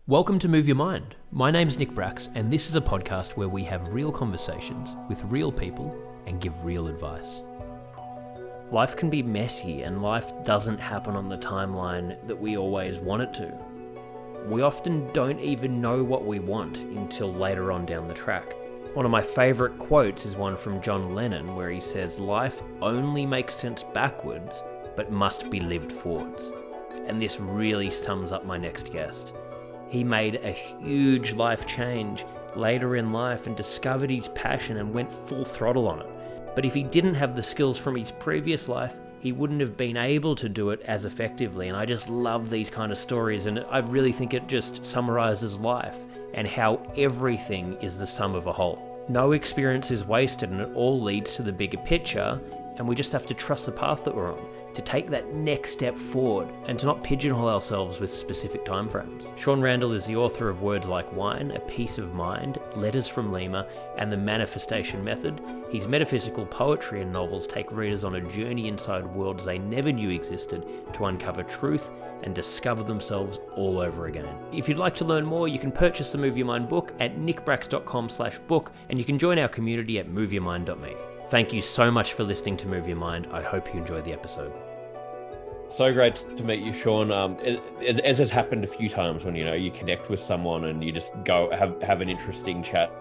Welcome to Move Your Mind. My name's Nick Bracks, and this is a podcast where we have real conversations with real people and give real advice. Life can be messy, and life doesn't happen on the timeline that we always want it to. We often don't even know what we want until later on down the track. One of my favourite quotes is one from John Lennon, where he says, "Life only makes sense backwards, but must be lived forwards." And this really sums up my next guest. He made a huge life change later in life and discovered his passion and went full throttle on it. But if he didn't have the skills from his previous life, he wouldn't have been able to do it as effectively. And I just love these kind of stories, and I really think it just summarizes life and how everything is the sum of a whole. No experience is wasted, and it all leads to the bigger picture, and we just have to trust the path that we're on, to take that next step forward and to not pigeonhole ourselves with specific timeframes. Shaun Randall is the author of words like Wine, A Peace of Mind, Letters from Lima, and The Manifestation Method. His metaphysical poetry and novels take readers on a journey inside worlds they never knew existed to uncover truth and discover themselves all over again. If you'd like to learn more, you can purchase the Move Your Mind book at nickbracks.com/book, and you can join our community at moveyourmind.me. Thank you so much for listening to Move Your Mind. I hope you enjoyed the episode. So great to meet you, Shaun. As has happened a few times when you connect with someone and you just go have an interesting chat.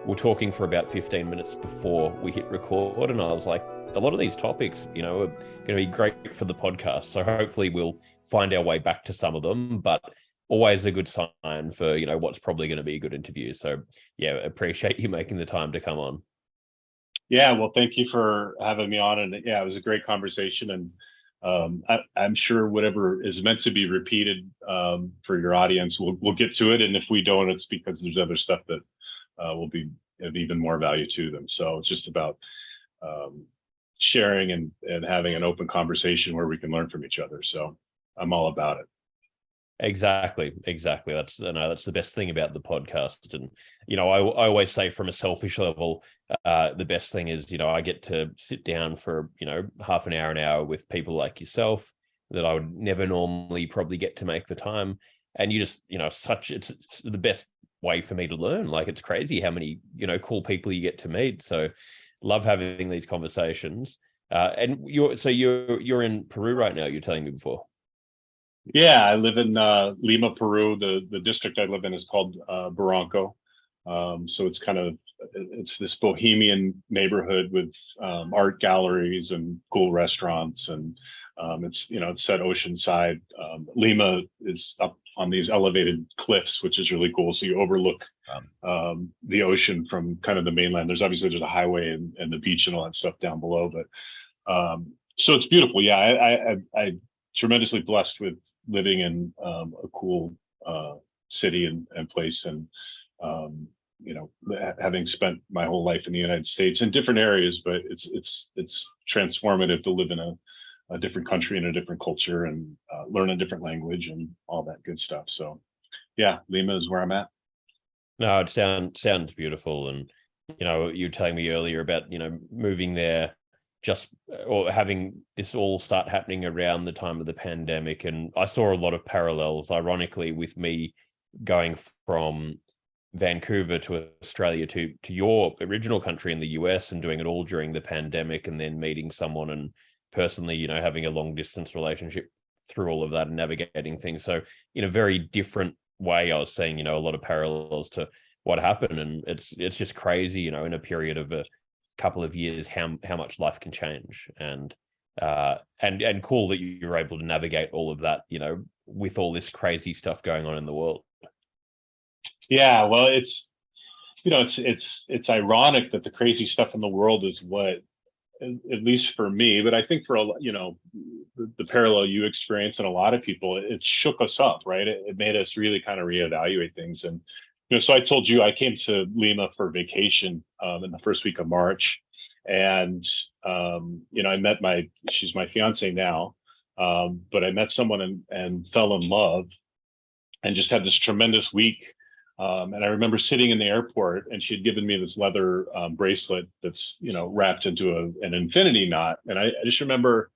We're talking for about 15 minutes before we hit record, and I was like, a lot of these topics, are going to be great for the podcast. So hopefully we'll find our way back to some of them, but always a good sign for what's probably going to be a good interview. So yeah, appreciate you making the time to come on. Yeah, well, thank you for having me on. And yeah, it was a great conversation. And I'm sure whatever is meant to be repeated for your audience, we'll get to it. And if we don't, it's because there's other stuff that will be of even more value to them. So it's just about sharing and having an open conversation where we can learn from each other. So I'm all about it. Exactly. That's the best thing about the podcast. And I always say, from a selfish level, the best thing is I get to sit down for half an hour with people like yourself that I would never normally probably get to make the time. And you just it's the best way for me to learn. Like, it's crazy how many cool people you get to meet. So love having these conversations. And you're in Peru right now, you're telling me before. Yeah, I live in Lima, Peru. The district I live in is called Barranco. So it's this bohemian neighborhood with art galleries and cool restaurants, and it's set oceanside. Lima is up on these elevated cliffs, which is really cool. So you overlook the ocean from kind of the mainland. There's a highway and the beach and all that stuff down below, but so it's beautiful. Yeah, I tremendously blessed with living in a cool city and place, and having spent my whole life in the United States in different areas, but it's transformative to live in a different country and a different culture and learn a different language and all that good stuff. So yeah, Lima is where I'm at. No, it sounds beautiful. And you were telling me earlier about moving there or having this all start happening around the time of the pandemic. And I saw a lot of parallels, ironically, with me going from Vancouver to Australia to your original country in the US, and doing it all during the pandemic, and then meeting someone and personally, having a long distance relationship through all of that and navigating things. So in a very different way, I was seeing, a lot of parallels to what happened. And it's just crazy, in a period of a couple of years, how much life can change, and cool that you're able to navigate all of that, with all this crazy stuff going on in the world. Yeah, well, it's ironic that the crazy stuff in the world is what, at least for me, but I think for the parallel you experience and a lot of people, it shook us up, right? It made us really kind of reevaluate things. And so I told you I came to Lima for vacation in the first week of March, and I met she's my fiance now, but I met someone and fell in love, and just had this tremendous week. And I remember sitting in the airport, and she had given me this leather bracelet that's wrapped into an infinity knot, and I just remember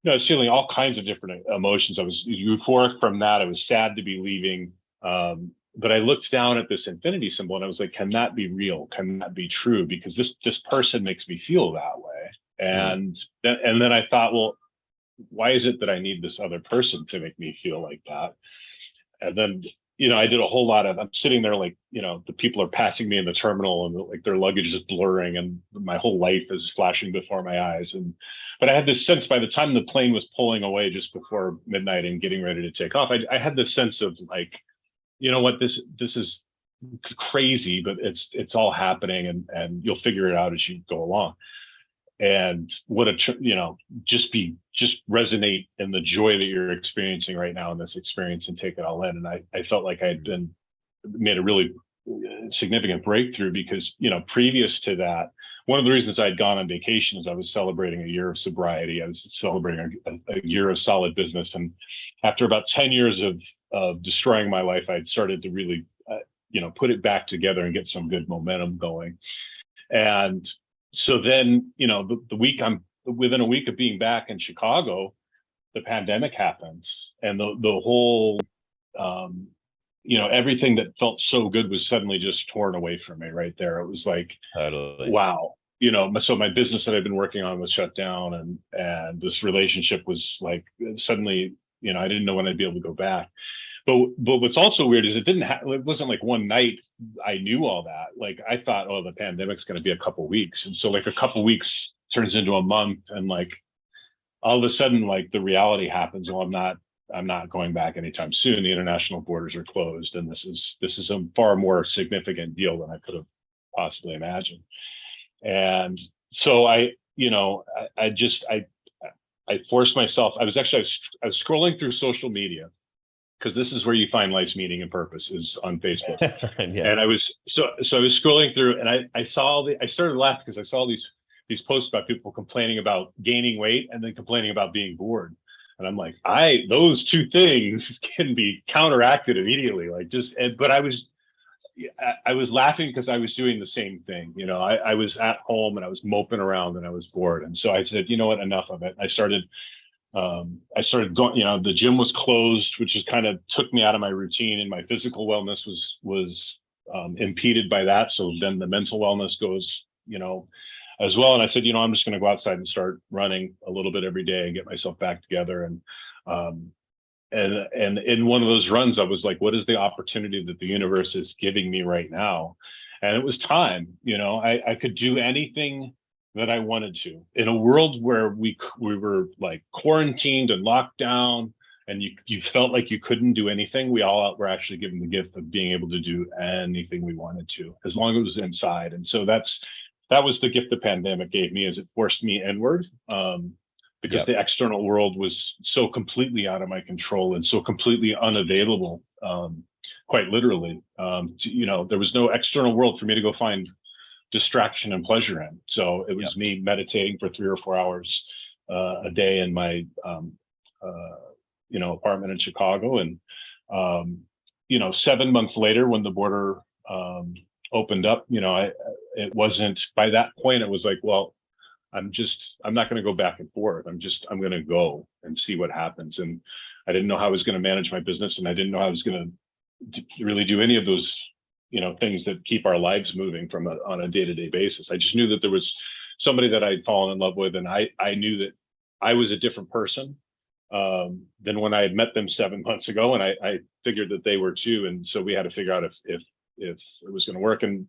I was feeling all kinds of different emotions. I was euphoric from that. I was sad to be leaving. But I looked down at this infinity symbol and I was like, can that be real? Can that be true? Because this person makes me feel that way. And then I thought, well, why is it that I need this other person to make me feel like that? And then, I did a whole lot of, I'm sitting there like, the people are passing me in the terminal and like their luggage is blurring and my whole life is flashing before my eyes. But I had this sense by the time the plane was pulling away just before midnight and getting ready to take off, I had this sense of like, you know what, this is crazy, but it's all happening and you'll figure it out as you go along. And what just resonate in the joy that you're experiencing right now in this experience and take it all in. And I felt like I had made a really significant breakthrough because, previous to that, one of the reasons I'd gone on vacation is I was celebrating a year of sobriety. I was celebrating a year of solid business. And after about 10 years of destroying my life, I'd started to really, put it back together and get some good momentum going. And so then, the week within a week of being back in Chicago, the pandemic happens, and the whole, everything that felt so good was suddenly just torn away from me right there. It was like, Totally. wow, so my business that I've been working on was shut down, and this relationship was like suddenly, I didn't know when I'd be able to go back. But what's also weird is it wasn't like one night I knew all that. Like I thought, oh, the pandemic's going to be a couple weeks. And so like a couple weeks turns into a month, and like all of a sudden, like the reality happens. Well, I'm not going back anytime soon. The international borders are closed. And this is a far more significant deal than I could have possibly imagined. And so I forced myself. I was scrolling through social media, because this is where you find life's meaning and purpose, is on Facebook. Yeah. And I was scrolling through, and I started laughing because I saw these posts about people complaining about gaining weight and then complaining about being bored. And I'm like, those two things can be counteracted immediately. But I was laughing because I was doing the same thing. I was at home and I was moping around and I was bored. And so I said, you know what, enough of it. I started going, the gym was closed, which just kind of took me out of my routine, and my physical wellness was impeded by that. So then the mental wellness goes, as well. And I said, I'm just going to go outside and start running a little bit every day and get myself back together. And in one of those runs, I was like, what is the opportunity that the universe is giving me right now? And it was time. I could do anything that I wanted to in a world where we were like quarantined and locked down, and you felt like you couldn't do anything. We all were actually given the gift of being able to do anything we wanted to, as long as it was inside. And so that was the gift the pandemic gave me, is it forced me inward, because the external world was so completely out of my control and so completely unavailable, quite literally. There was no external world for me to go find distraction and pleasure in. So it was me meditating for 3 or 4 hours a day in my apartment in Chicago. And 7 months later, when the border opened up, it wasn't, by that point it was like, well, I'm not going to go back and forth. I'm going to go and see what happens. And I didn't know how I was going to manage my business, and I didn't know how I was going to really do any of those things that keep our lives moving on a day-to-day basis. I just knew that there was somebody that I'd fallen in love with, and I knew that I was a different person than when I had met them 7 months ago, and I figured that they were too. And so we had to figure out if it was going to work. And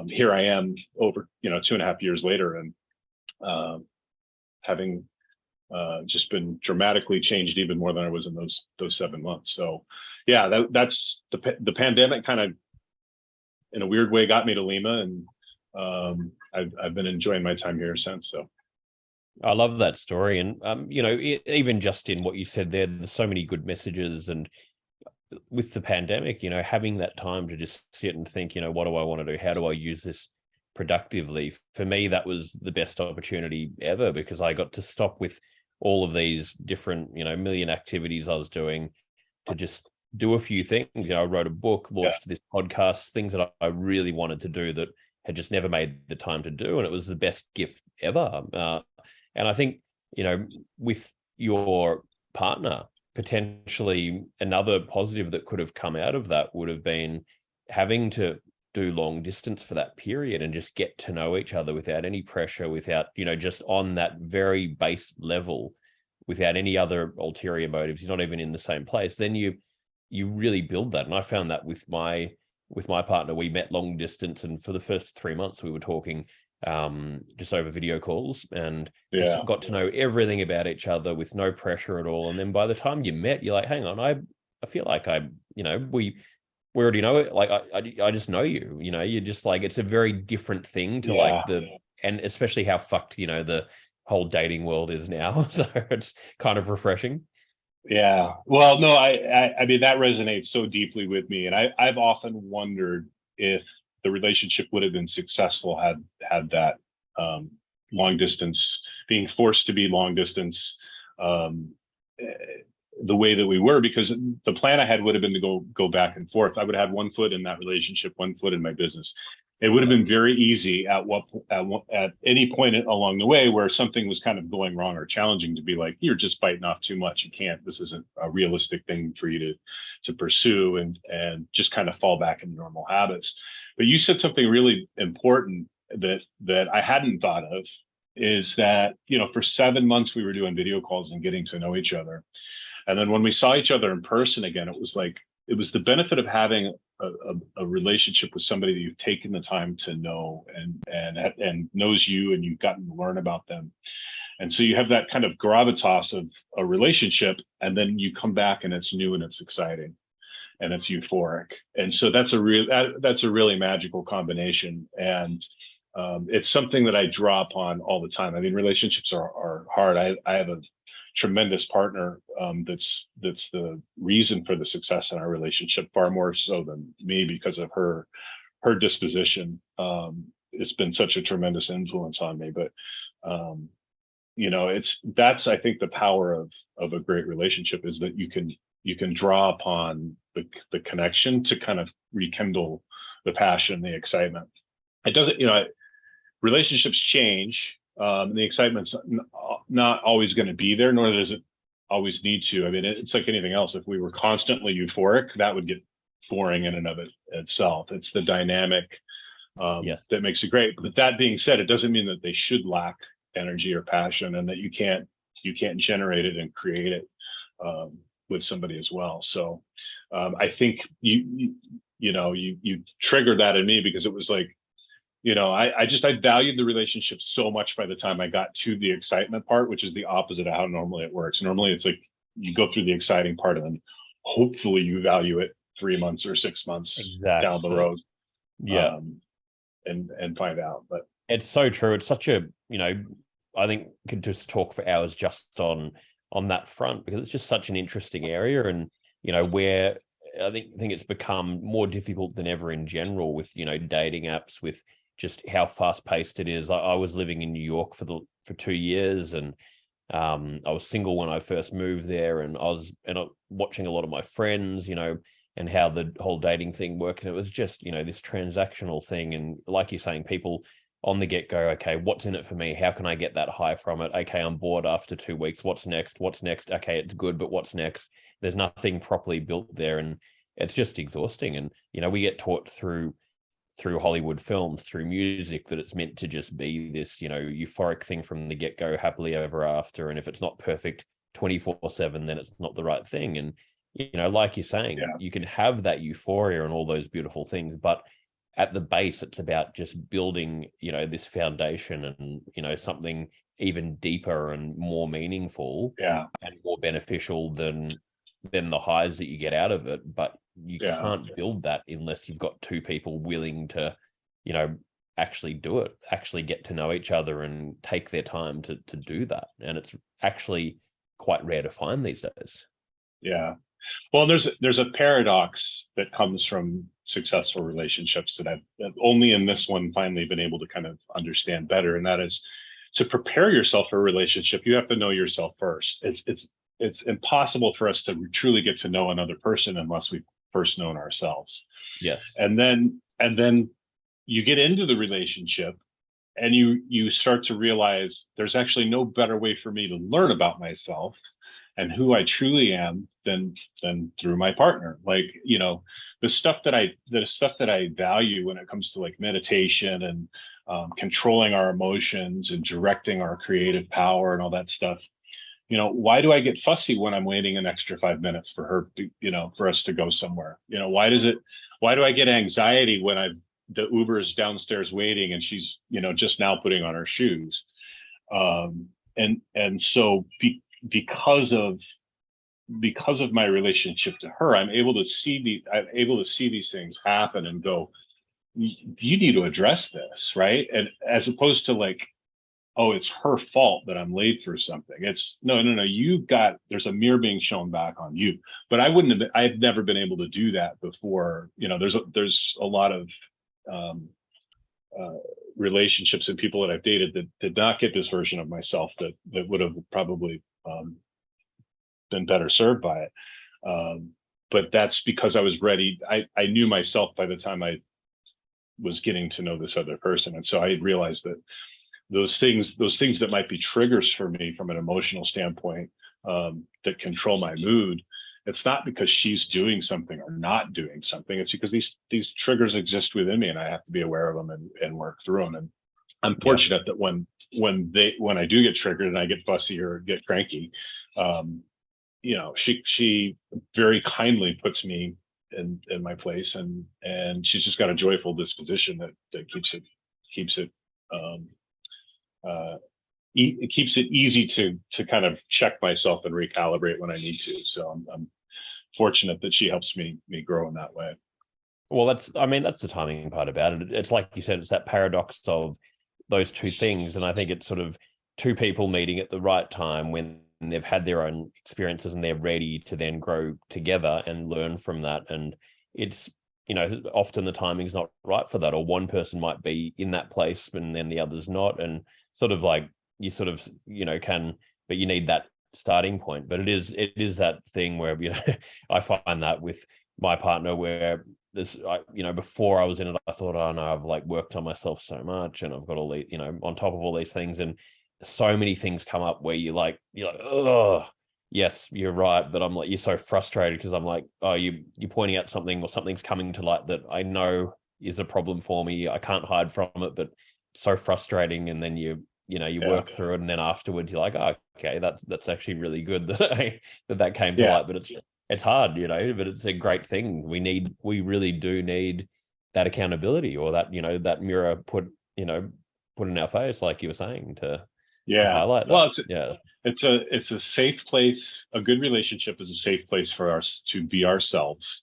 here I am over 2.5 years later, and having just been dramatically changed even more than I was in those 7 months. So yeah, that's the pandemic kind of in a weird way got me to Lima, and I've been enjoying my time here since. So I love that story. And even just in what you said there's so many good messages. And with the pandemic, having that time to just sit and think, what do I want to do? How do I use this productively? For me, that was the best opportunity ever, because I got to stop with all of these different, million activities I was doing to just do a few things. I wrote a book, launched this podcast, things that I really wanted to do that had just never made the time to do. And it was the best gift ever. And I think, with your partner, potentially another positive that could have come out of that would have been having to do long distance for that period and just get to know each other without any pressure, without, just on that very base level, without any other ulterior motives. You're not even in the same place. Then you really build that. And I found that with my partner. We met long distance, and for the first 3 months we were talking just over video calls, and just got to know everything about each other with no pressure at all. And then by the time you met, you're like, hang on, I feel like we already know it. Like I just know you. You're just like, it's a very different thing to like and especially how fucked the whole dating world is now. So it's kind of refreshing. Yeah. Well, no, I mean, that resonates so deeply with me. And I've often wondered if the relationship would have been successful had that long distance, being forced to be long distance, um, the way that we were, because the plan I had would have been to go back and forth. I would have had one foot in that relationship, one foot in my business. It would have been very easy at any point along the way where something was kind of going wrong or challenging to be like, you're just biting off too much. You can't. This isn't a realistic thing for you to pursue, and just kind of fall back into normal habits. But you said something really important that I hadn't thought of, is that for 7 months we were doing video calls and getting to know each other. And then when we saw each other in person again, it was the benefit of having a relationship with somebody that you've taken the time to know and knows you, and you've gotten to learn about them. And so you have that kind of gravitas of a relationship, and then you come back and it's new and it's exciting and it's euphoric. And so that's a really magical combination. And it's something that I draw upon all the time. I mean, relationships are hard. I have a tremendous partner that's the reason for the success in our relationship, far more so than me, because of her disposition. It's been such a tremendous influence on me. But that's, I think, the power of a great relationship, is that you can draw upon the connection to kind of rekindle the passion, the excitement. It doesn't, relationships change. The excitement's not always going to be there, nor does it always need to. I mean, it's like anything else. If we were constantly euphoric, that would get boring in and of itself. It's the dynamic that makes it great. But that being said, it doesn't mean that they should lack energy or passion, and that you can't generate it and create it with somebody as well. So I think you triggered that in me, because it was like, I valued the relationship so much by the time I got to the excitement part, which is the opposite of how normally it works. Normally it's like you go through the exciting part, and then hopefully you value it 3 months or 6 months down the road. And find out. But it's so true. It's such a, I think could just talk for hours just on that front, because it's just such an interesting area. And, where I think it's become more difficult than ever in general with, dating apps, with just how fast paced it is. I was living in New York for 2 years, and I was single when I first moved there, and I was watching a lot of my friends, and how the whole dating thing worked. And it was just, this transactional thing. And like you're saying, people on the get-go, okay, what's in it for me? How can I get that high from it? Okay, I'm bored after 2 weeks. What's next? Okay, it's good, but what's next? There's nothing properly built there, and it's just exhausting. And, we get taught through Hollywood films, through music, that it's meant to just be this, euphoric thing from the get-go, happily ever after. And if it's not perfect 24/7, then it's not the right thing. And, like you're saying, you can have that euphoria and all those beautiful things, but at the base, it's about just building, this foundation and, something even deeper and more meaningful and more beneficial than the highs that you get out of it. But you can't build that unless you've got two people willing to, actually do it, actually get to know each other and take their time to do that. And it's actually quite rare to find these days. Yeah. Well, there's a paradox that comes from successful relationships that I've only in this one finally been able to kind of understand better. And that is, to prepare yourself for a relationship, you have to know yourself first. It's impossible for us to truly get to know another person unless we've first known ourselves. Yes. And then you get into the relationship, and you start to realize there's actually no better way for me to learn about myself and who I truly am than through my partner. Like, the stuff that I value when it comes to like meditation and controlling our emotions and directing our creative power and all that stuff. Why do I get fussy when I'm waiting an extra 5 minutes for her, for us to go somewhere? Why do I get anxiety when the Uber is downstairs waiting and she's, just now putting on her shoes? And so because of my relationship to her, I'm able to see these things happen and go, you need to address this, right? And as opposed to like, oh, it's her fault that I'm late for something. It's no, there's a mirror being shown back on you. But I've never been able to do that before. There's a lot of relationships and people that I've dated that did not get this version of myself that would have probably been better served by it. But that's because I was ready. I knew myself by the time I was getting to know this other person. And so I had realized that those things that might be triggers for me from an emotional standpoint, that control my mood, it's not because she's doing something or not doing something. It's because these triggers exist within me and I have to be aware of them and work through them. And I'm fortunate that when I do get triggered and I get fussy or get cranky, she very kindly puts me in my place, and she's just got a joyful disposition that keeps it it keeps it easy to kind of check myself and recalibrate when I need to. So I'm fortunate that she helps me grow in that way. Well, that's the timing part about it. It's like you said, it's that paradox of those two things. And I think it's sort of two people meeting at the right time when they've had their own experiences and they're ready to then grow together and learn from that. And it's, often the timing's not right for that, or one person might be in that place and then the other's not. And sort of like you sort of, but you need that starting point. But it is that thing where, I find that with my partner where before I was in it, I thought, oh no, I've like worked on myself so much and I've got all these, on top of all these things, and so many things come up where you're like, oh, yes, you're right. But I'm like, you're so frustrated because I'm like, oh, you're pointing out something or something's coming to light that I know is a problem for me. I can't hide from it, but it's so frustrating. And then you work through it. And then afterwards you're like, oh, okay, that's actually really good that came to light. But it's hard, but it's a great thing. We really do need that accountability, or that, that mirror put in our face, like you were saying, to highlight that. Well, it's a safe place. A good relationship is a safe place for us to be ourselves,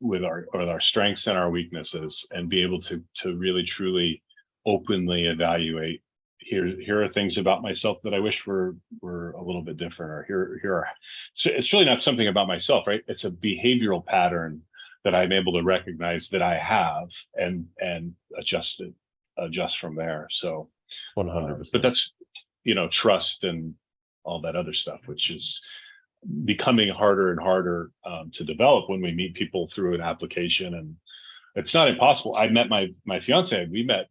with our strengths and our weaknesses, and be able to really truly openly evaluate. Here are things about myself that I wish were a little bit different, or here are. So it's really not something about myself, right? It's a behavioral pattern that I'm able to recognize that I have and adjust from there. So 100%. But that's, trust and all that other stuff, which is becoming harder and harder to develop when we meet people through an application. And it's not impossible. I met my fiance. We met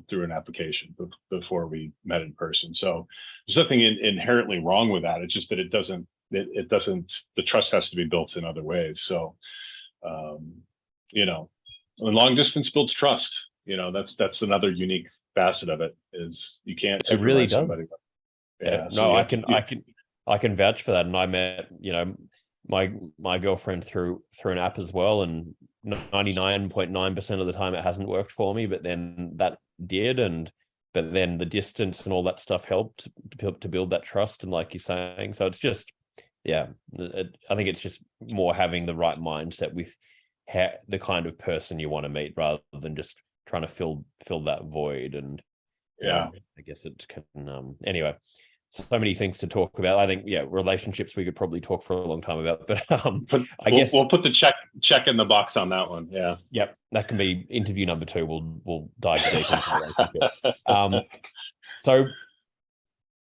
through an application before we met in person. So there's nothing inherently wrong with that. It's just that it doesn't. The trust has to be built in other ways. So, long distance builds trust. That's another unique facet of it. Is you can't. It really does. Somebody. Yeah. So I can vouch for that. And I met, my girlfriend through an app as well, and 99.9% of the time it hasn't worked for me, but then that did, but then the distance and all that stuff helped to build that trust. And like you're saying, so it's just, I think it's just more having the right mindset with the kind of person you want to meet, rather than just trying to fill that void. And I guess it can anyway. So many things to talk about. I think, relationships we could probably talk for a long time about, but I guess we'll put the check in the box on that one. Yeah. Yep. That can be interview number 2. We'll dive deep into relationships. So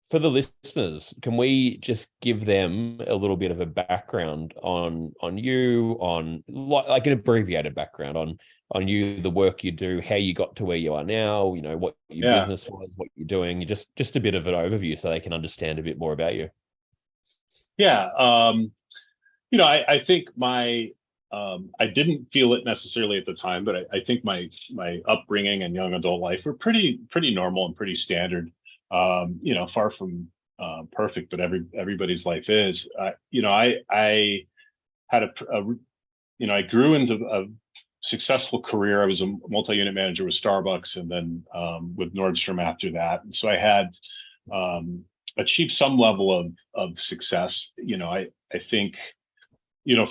for the listeners, can we just give them a little bit of a background on you, on like an abbreviated background on you, the work you do, how you got to where you are now, what your business was, what you're doing, just a bit of an overview so they can understand a bit more about you. Yeah. I think I didn't feel it necessarily at the time, but I think my upbringing and young adult life were pretty normal and pretty standard. Far from perfect, but everybody's life is. I had I grew into a successful career. I was a multi-unit manager with Starbucks, and then with Nordstrom after that. And so I had um, achieved some level of success. I think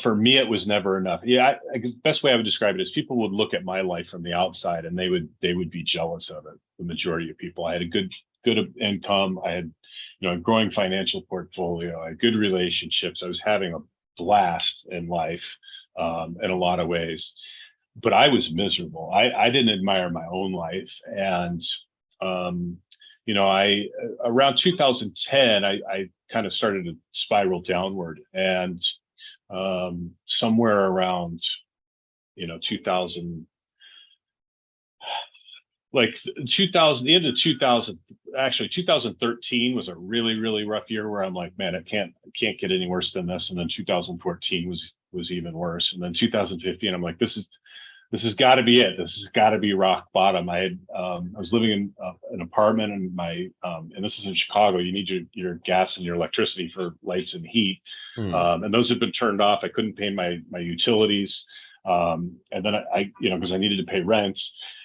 for me, it was never enough. Yeah, best way I would describe it is people would look at my life from the outside and they would be jealous of it. The majority of people. I had a good income. I had, a growing financial portfolio. I had good relationships. I was having a blast in life, in a lot of ways, but I was miserable. I didn't admire my own life, and um, I around 2010, I kind of started to spiral downward, and somewhere around 2000, like 2000, the end of 2000, actually 2013 was a really rough year where I'm like, man, it can't get any worse than this. And then 2014 was even worse, and then 2015 I'm like, this has got to be it. This has got to be rock bottom. I was living in an apartment, and and this is in Chicago. You need your gas and your electricity for lights and heat, Mm. and those had been turned off. I couldn't pay my utilities, and then because I needed to pay rent,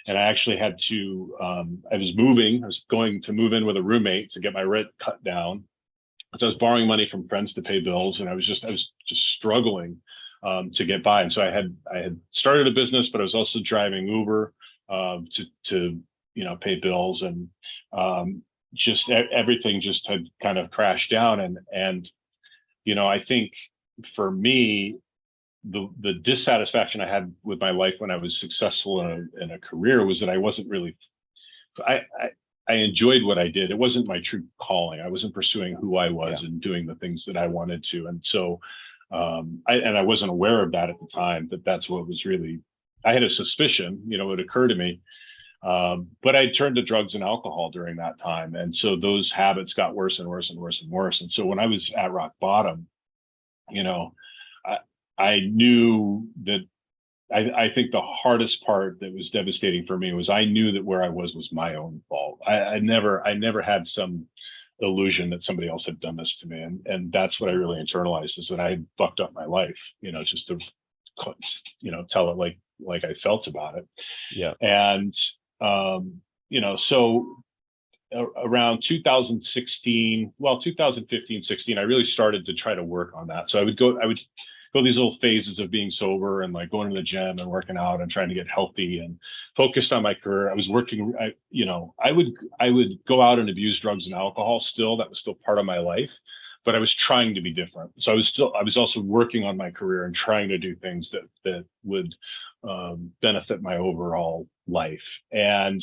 and I actually had to. I was moving. I was going to move in with a roommate to get my rent cut down. So I was borrowing money from friends to pay bills, and I was just struggling to get by. And so I had started a business, but I was also driving Uber to pay bills, and just everything just had kind of crashed down. And I think for me, the dissatisfaction I had with my life when I was successful in a career was that I wasn't really I, I I enjoyed what I did. It wasn't my true calling. I wasn't pursuing who I was Yeah. and doing the things that I wanted to. And so I wasn't aware of that at the time, that that's what was really, I had a suspicion, it would occur to me. But I turned to drugs and alcohol during that time. And so those habits got worse and worse and worse and worse. And so when I was at rock bottom, you know, I, I knew that I think the hardest part that was devastating for me was I knew that where I was my own fault. I never had some illusion that somebody else had done this to me, and that's what I really internalized, is that I had fucked up my life. Just to tell it like I felt about it. Yeah. And so around 2016, well, 2015, 16, I really started to try to work on that. So I would go these little phases of being sober and like going to the gym and working out and trying to get healthy and focused on my career. I was working, I would go out and abuse drugs and alcohol still. That was still part of my life, but I was trying to be different. So I was also working on my career and trying to do things that would benefit my overall life. And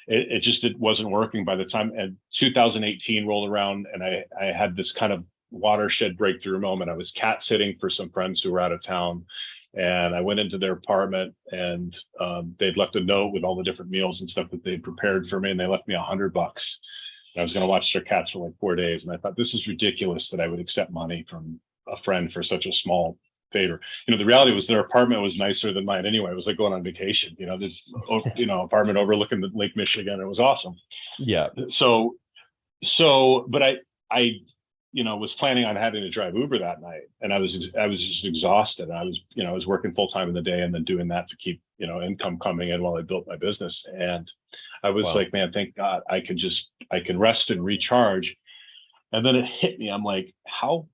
it wasn't working by the time, and 2018 rolled around, and I had this kind of watershed breakthrough moment. I was cat sitting for some friends who were out of town, and I went into their apartment, and they'd left a note with all the different meals and stuff that they'd prepared for me, and they left me $100. And I was going to watch their cats for like 4 days, and I thought, this is ridiculous that I would accept money from a friend for such a small favor. The reality was their apartment was nicer than mine anyway. It was like going on vacation. This apartment overlooking the Lake Michigan. It was awesome. Yeah. But I was planning on having to drive Uber that night, and I was just exhausted. I was working full time in the day and then doing that to keep income coming in while I built my business. And I was Wow. like, man, thank God I can rest and recharge. And then it hit me. I'm like, how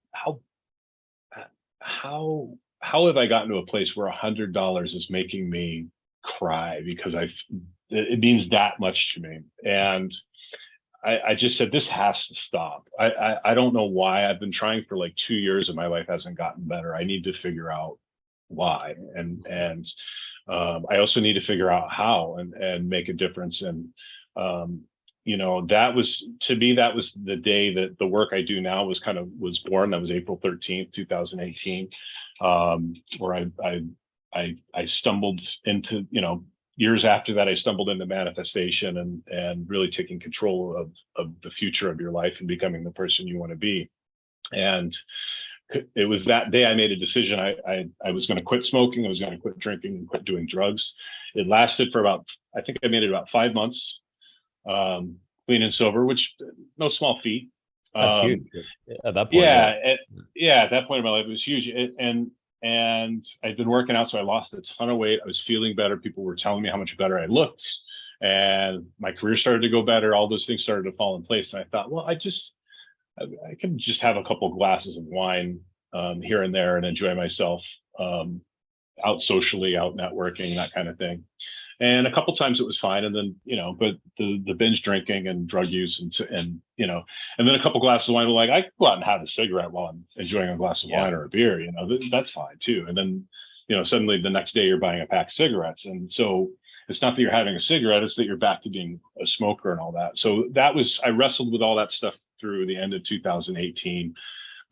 have I gotten to a place where $100 is making me cry because it means that much to me. And I just said, this has to stop. I don't know why. I've been trying for like 2 years and my life hasn't gotten better. I need to figure out why. And I also need to figure out how and make a difference. And, that was, to me, that was the day that the work I do now was born. That was April 13th, 2018, where I stumbled into, years after that, I stumbled into manifestation and really taking control of the future of your life and becoming the person you want to be. And it was that day I made a decision. I was going to quit smoking. I was going to quit drinking and quit doing drugs. It lasted for about, I think I made it about 5 months, clean and sober, which no small feat. That's huge at that point. Yeah, at that point in my life, it was huge. And I'd been working out, so I lost a ton of weight. I was feeling better. People were telling me how much better I looked, and my career started to go better. All those things started to fall in place, and I thought, well, I can just have a couple glasses of wine here and there and enjoy myself out socially, out networking, that kind of thing. And a couple times it was fine, and then but the binge drinking and drug use and then a couple glasses of wine. Like, I could go out and have a cigarette while I'm enjoying a glass of wine or a beer. That's fine too. And then suddenly the next day you're buying a pack of cigarettes, and so it's not that you're having a cigarette; it's that you're back to being a smoker and all that. So I wrestled with all that stuff through the end of 2018.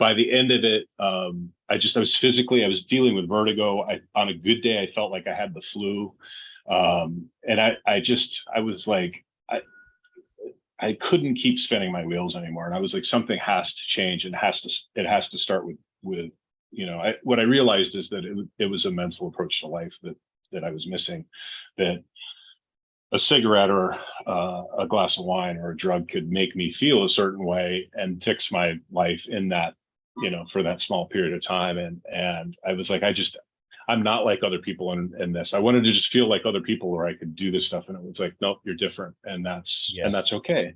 By the end of it, I was dealing with vertigo. On a good day, I felt like I had the flu. And I was like, I couldn't keep spinning my wheels anymore. And I was like, something has to change, and it has to start with what I realized is that it was a mental approach to life that I was missing, that a cigarette or a glass of wine or a drug could make me feel a certain way and fix my life in that, for that small period of time. And I was like, I'm not like other people in this. I wanted to just feel like other people where I could do this stuff. And it was like, nope, you're different. And that's okay.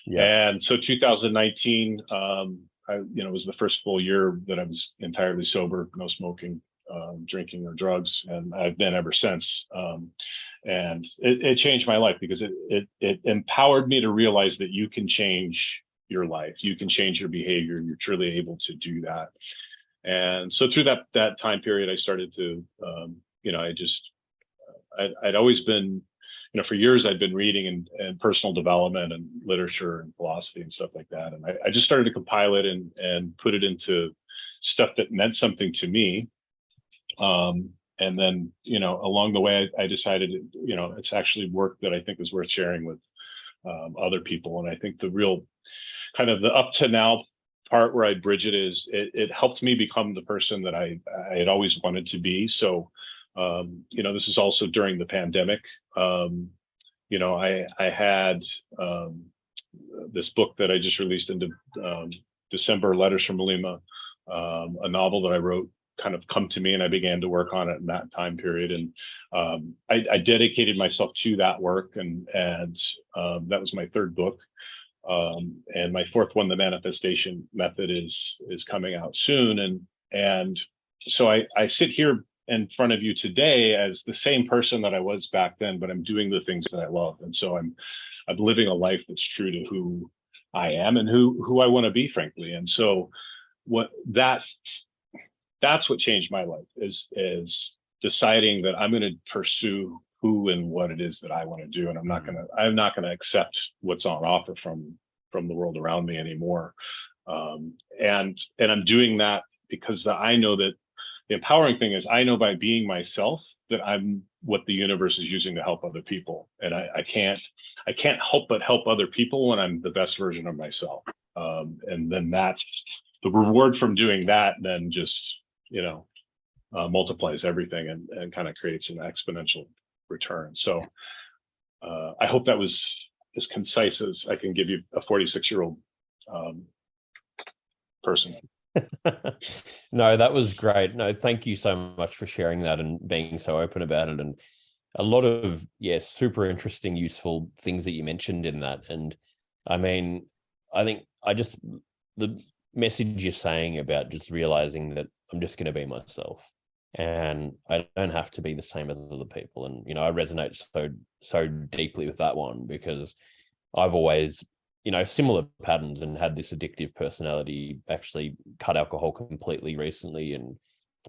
Yeah. And so 2019, was the first full year that I was entirely sober, no smoking, drinking or drugs. And I've been ever since. And it changed my life because it empowered me to realize that you can change your life. You can change your behavior. You're truly able to do that. And so through that time period, I started to, I'd always been, for years I'd been reading and personal development and literature and philosophy and stuff like that. And I just started to compile it and put it into stuff that meant something to me. And then, along the way, I decided, it's actually work that I think is worth sharing with other people. And I think the real kind of the up to now part where I bridge it is it helped me become the person that I had always wanted to be. So, this is also during the pandemic. I had this book that I just released into December, Letters from Lima, a novel that I wrote kind of come to me, and I began to work on it in that time period. And I dedicated myself to that work, and that was my third book. And my fourth one, The Manifestation Method, is coming out soon. And so I sit here in front of you today as the same person that I was back then, but I'm doing the things that I love. And so I'm living a life that's true to who I am and who I want to be, frankly. And so that's what changed my life is deciding that I'm going to pursue who and what it is that I want to do. And I'm not going to accept what's on offer from the world around me anymore. And I'm doing that because I know that the empowering thing is I know by being myself that I'm what the universe is using to help other people. And I can't help but help other people when I'm the best version of myself. And then that's the reward from doing that, then just, multiplies everything and kind of creates an exponential return. So I hope that was as concise as I can give you a 46-year-old person. No, that was great. No, thank you so much for sharing that and being so open about it. And a lot of, super interesting, useful things that you mentioned in that. And I mean, I think the message you're saying about just realizing that I'm just going to be myself and I don't have to be the same as other people. And, I resonate so deeply with that one because I've always, similar patterns and had this addictive personality. Actually cut alcohol completely recently and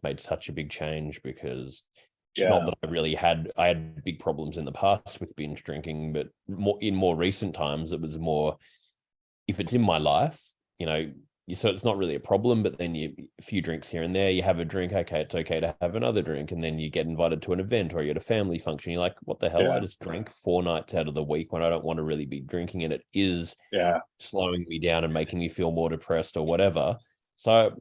made such a big change because not that I had big problems in the past with binge drinking, but in more recent times, it was more, if it's in my life, so it's not really a problem, but then a few drinks here and there, you have a drink. Okay, it's okay to have another drink. And then you get invited to an event or you're at a family function. You're like, what the hell? Yeah. I just drank 4 nights out of the week when I don't want to really be drinking. And it is slowing me down and making me feel more depressed or whatever. So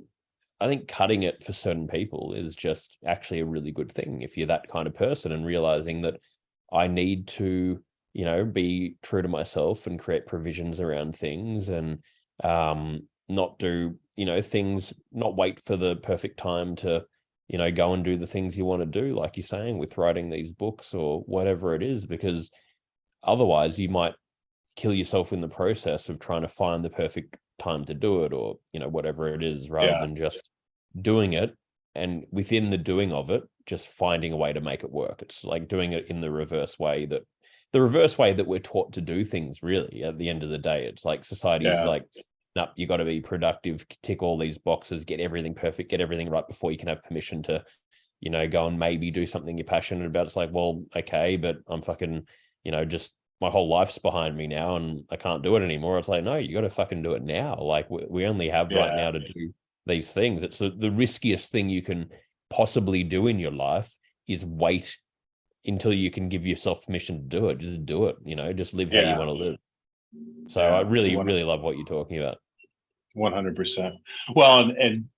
I think cutting it for certain people is just actually a really good thing if you're that kind of person, and realizing that I need to, be true to myself and create provisions around things, and not do, things, not wait for the perfect time to, go and do the things you want to do, like you're saying, with writing these books or whatever it is, because otherwise you might kill yourself in the process of trying to find the perfect time to do it, or whatever it is, rather Yeah. than just doing it, and within the doing of it just finding a way to make it work. It's like doing it in the reverse way that we're taught to do things. Really, at the end of the day, it's like society's Yeah. like, no, you got to be productive, tick all these boxes, get everything perfect, get everything right before you can have permission to go and maybe do something you're passionate about. It's like, well, okay, but I'm fucking, just my whole life's behind me now and I can't do it anymore. It's like, no, you got to fucking do it now. Like we only have right Yeah. now to do these things. It's the riskiest thing you can possibly do in your life is wait until you can give yourself permission to do it. Just do it, just live how you Yeah. want to live. So I Yeah. really, really love what you're talking about. 100%. Well, and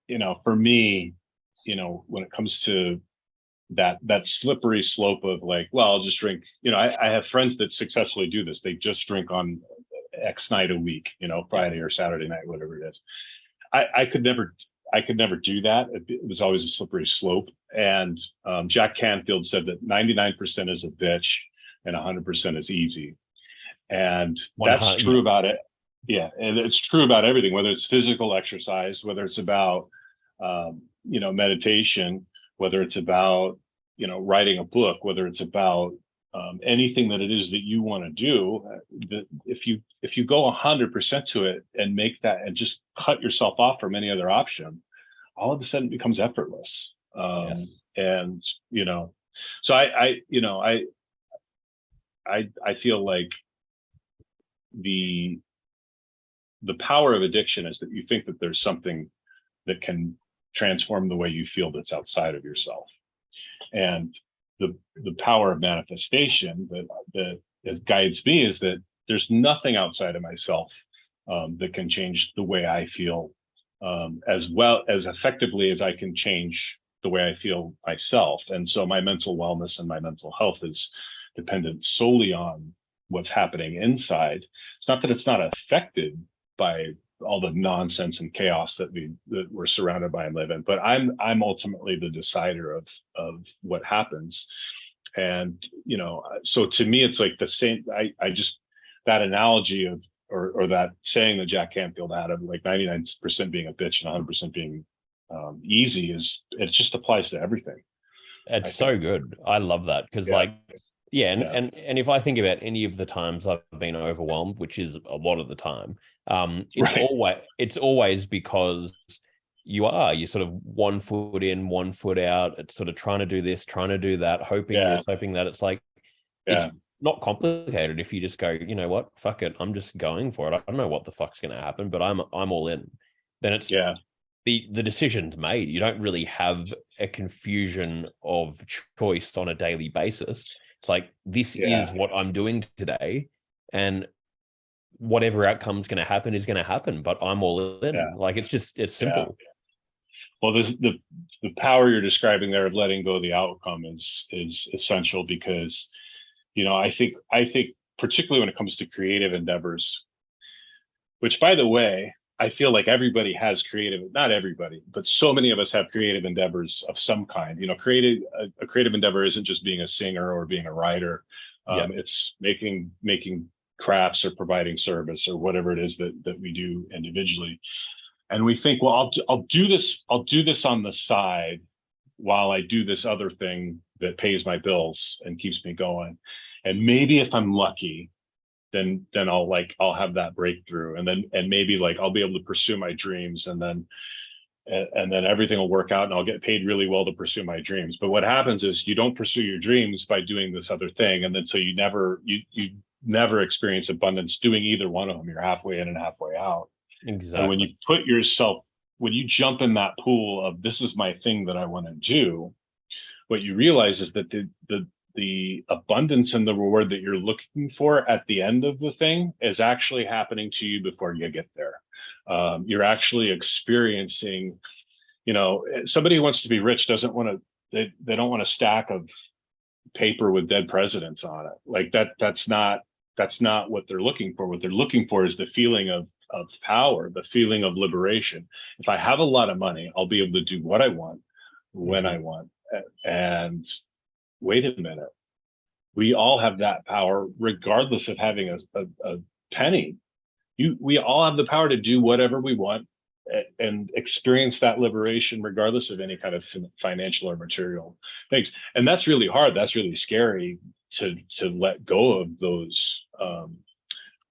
for me, when it comes to that slippery slope of like, well, I'll just drink. I have friends that successfully do this. They just drink on X night a week, Friday or Saturday night, whatever it is. I could never do that. It was always a slippery slope. And Jack Canfield said that 99% is a bitch and 100% is easy. And that's 100, true about it. Yeah. And it's true about everything, whether it's physical exercise, whether it's about, meditation, whether it's about, writing a book, whether it's about anything that it is that you want to do. That if you go 100% to it and make that and just cut yourself off from any other option, all of a sudden it becomes effortless. yes, And so I feel like the power of addiction is that you think that there's something that can transform the way you feel that's outside of yourself, and the power of manifestation that guides me is that there's nothing outside of myself that can change the way I feel, as well as effectively as I can change the way I feel myself. And so my mental wellness and my mental health is dependent solely on what's happening inside. It's not that it's not affected by all the nonsense and chaos that we're surrounded by and live in, but I'm ultimately the decider of what happens. And so to me it's like the same. I just, that analogy of, or that saying that Jack Canfield had of like 99% being a bitch and 100% being easy, it just applies to everything. it's so good. I love that because, Yeah. like, yeah, Yeah. and if I think about any of the times I've been overwhelmed, which is a lot of the time, it's Right. always because you're sort of one foot in, one foot out. It's sort of trying to do this, trying to do that, hoping Yeah. this, hoping that. It's like, it's Yeah. not complicated if you just go, you know what, fuck it, I'm just going for it. I don't know what the fuck's going to happen, but I'm all in. Then it's Yeah. the decision's made. You don't really have a confusion of choice on a daily basis. It's like, this Yeah. is what I'm doing today, and whatever outcome's going to happen is going to happen, but I'm all in. Yeah. Like, it's Yeah. simple. Well, the power you're describing there of letting go of the outcome is essential, because I think particularly when it comes to creative endeavors, which, by the way, I feel like everybody has creative, not everybody, but so many of us have creative endeavors of some kind. A creative endeavor isn't just being a singer or being a writer. Yeah. It's making crafts or providing service or whatever it is that we do individually. And we think, well, I'll do this on the side while I do this other thing that pays my bills and keeps me going. And maybe if I'm lucky, then I'll have that breakthrough, and maybe like I'll be able to pursue my dreams, and then everything will work out and I'll get paid really well to pursue my dreams. But what happens is you don't pursue your dreams by doing this other thing, and then so you never experience abundance doing either one of them. You're halfway in and halfway out. And Exactly. when you jump in that pool of this is my thing that I want to do, what you realize is that the the abundance and the reward that you're looking for at the end of the thing is actually happening to you before you get there. You're actually experiencing, somebody who wants to be rich doesn't want to, they don't want a stack of paper with dead presidents on it. Like that's not what they're looking for. What they're looking for is the feeling of power, the feeling of liberation. If I have a lot of money, I'll be able to do what I want when I want. And wait a minute, we all have that power regardless of having a penny. We all have the power to do whatever we want and experience that liberation regardless of any kind of financial or material things. And that's really hard. That's really scary to let go of those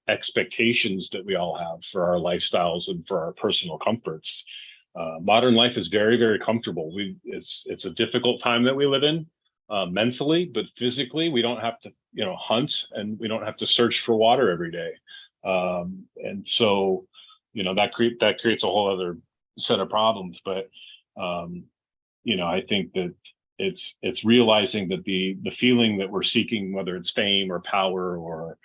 expectations that we all have for our lifestyles and for our personal comforts. Modern life is very, very comfortable. It's a difficult time that we live in mentally, but physically we don't have to, hunt, and we don't have to search for water every day. And so, that creates a whole other set of problems. But, I think that it's realizing that the feeling that we're seeking, whether it's fame or power or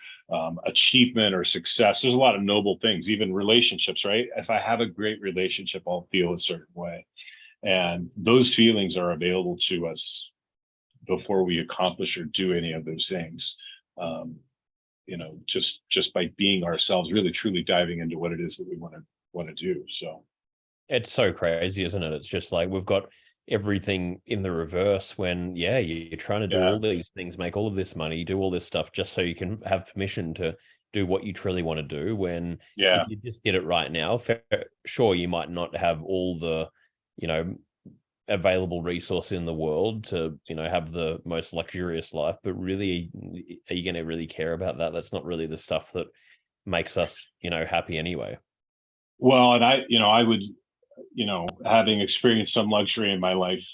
achievement or success, there's a lot of noble things, even relationships, right? If I have a great relationship, I'll feel a certain way. And those feelings are available to us before we accomplish or do any of those things. Just by being ourselves, really truly diving into what it is that we want to do. So it's so crazy, isn't it? It's just like we've got everything in the reverse when you're trying to do all these things, make all of this money, do all this stuff just so you can have permission to do what you truly want to do. When if you just did it right now, sure, you might not have all the available resource in the world to have the most luxurious life, but really, are you going to really care about that? That's not really the stuff that makes us happy anyway. Well, and I would, having experienced some luxury in my life,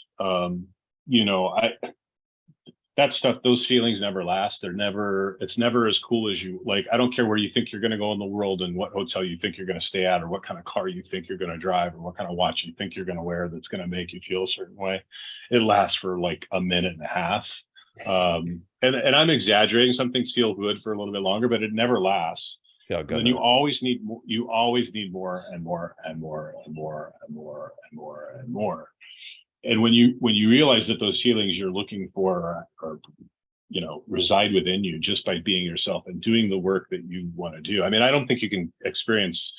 that stuff, those feelings never last. It's never as cool as you like. I don't care where you think you're going to go in the world and what hotel you think you're going to stay at, or what kind of car you think you're going to drive, or what kind of watch you think you're going to wear that's going to make you feel a certain way. It lasts for like a minute and a half. And I'm exaggerating. Some things feel good for a little bit longer, but it never lasts. And you always need more. You always need more and more and more and more and more and more and more. And when you realize that those feelings you're looking for are reside within you just by being yourself and doing the work that you want to do. I mean, I don't think you can experience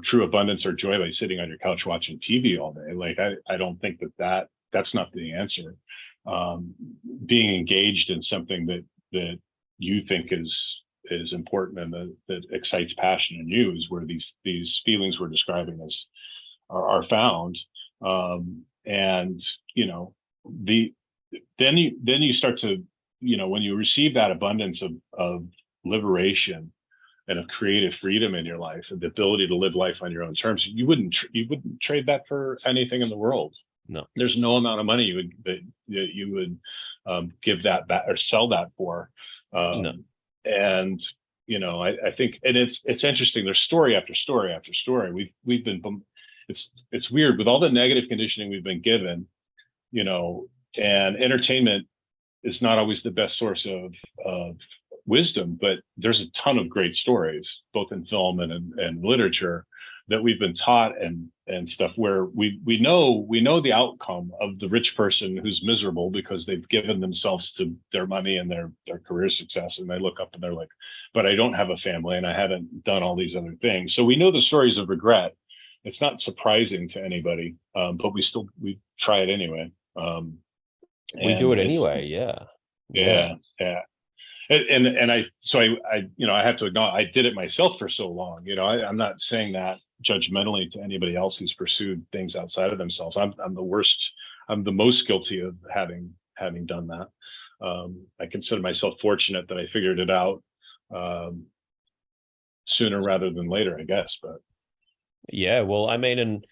true abundance or joy by sitting on your couch watching TV all day. Like, I don't think that's not the answer. Being engaged in something that you think is important and that excites passion in you is where these feelings we're describing are found. And then you start to, when you receive that abundance of liberation and of creative freedom in your life and the ability to live life on your own terms, you wouldn't trade that for anything in the world. No, there's no amount of money you would give that back or sell that for. No. And I think, and it's interesting. There's story after story after story. We've been. It's weird with all the negative conditioning we've been given, and entertainment is not always the best source of wisdom, but there's a ton of great stories, both in film and literature, that we've been taught and stuff where we know the outcome of the rich person who's miserable because they've given themselves to their money and their career success, and they look up and they're like, but I don't have a family and I haven't done all these other things. So we know the stories of regret. It's not surprising to anybody, but we try it anyway. We do it anyway. Yeah. And I have to acknowledge I did it myself for so long. I'm not saying that judgmentally to anybody else who's pursued things outside of themselves. I'm the worst. I'm the most guilty of having done that. I consider myself fortunate that I figured it out sooner rather than later, I guess. But yeah, well, I mean, and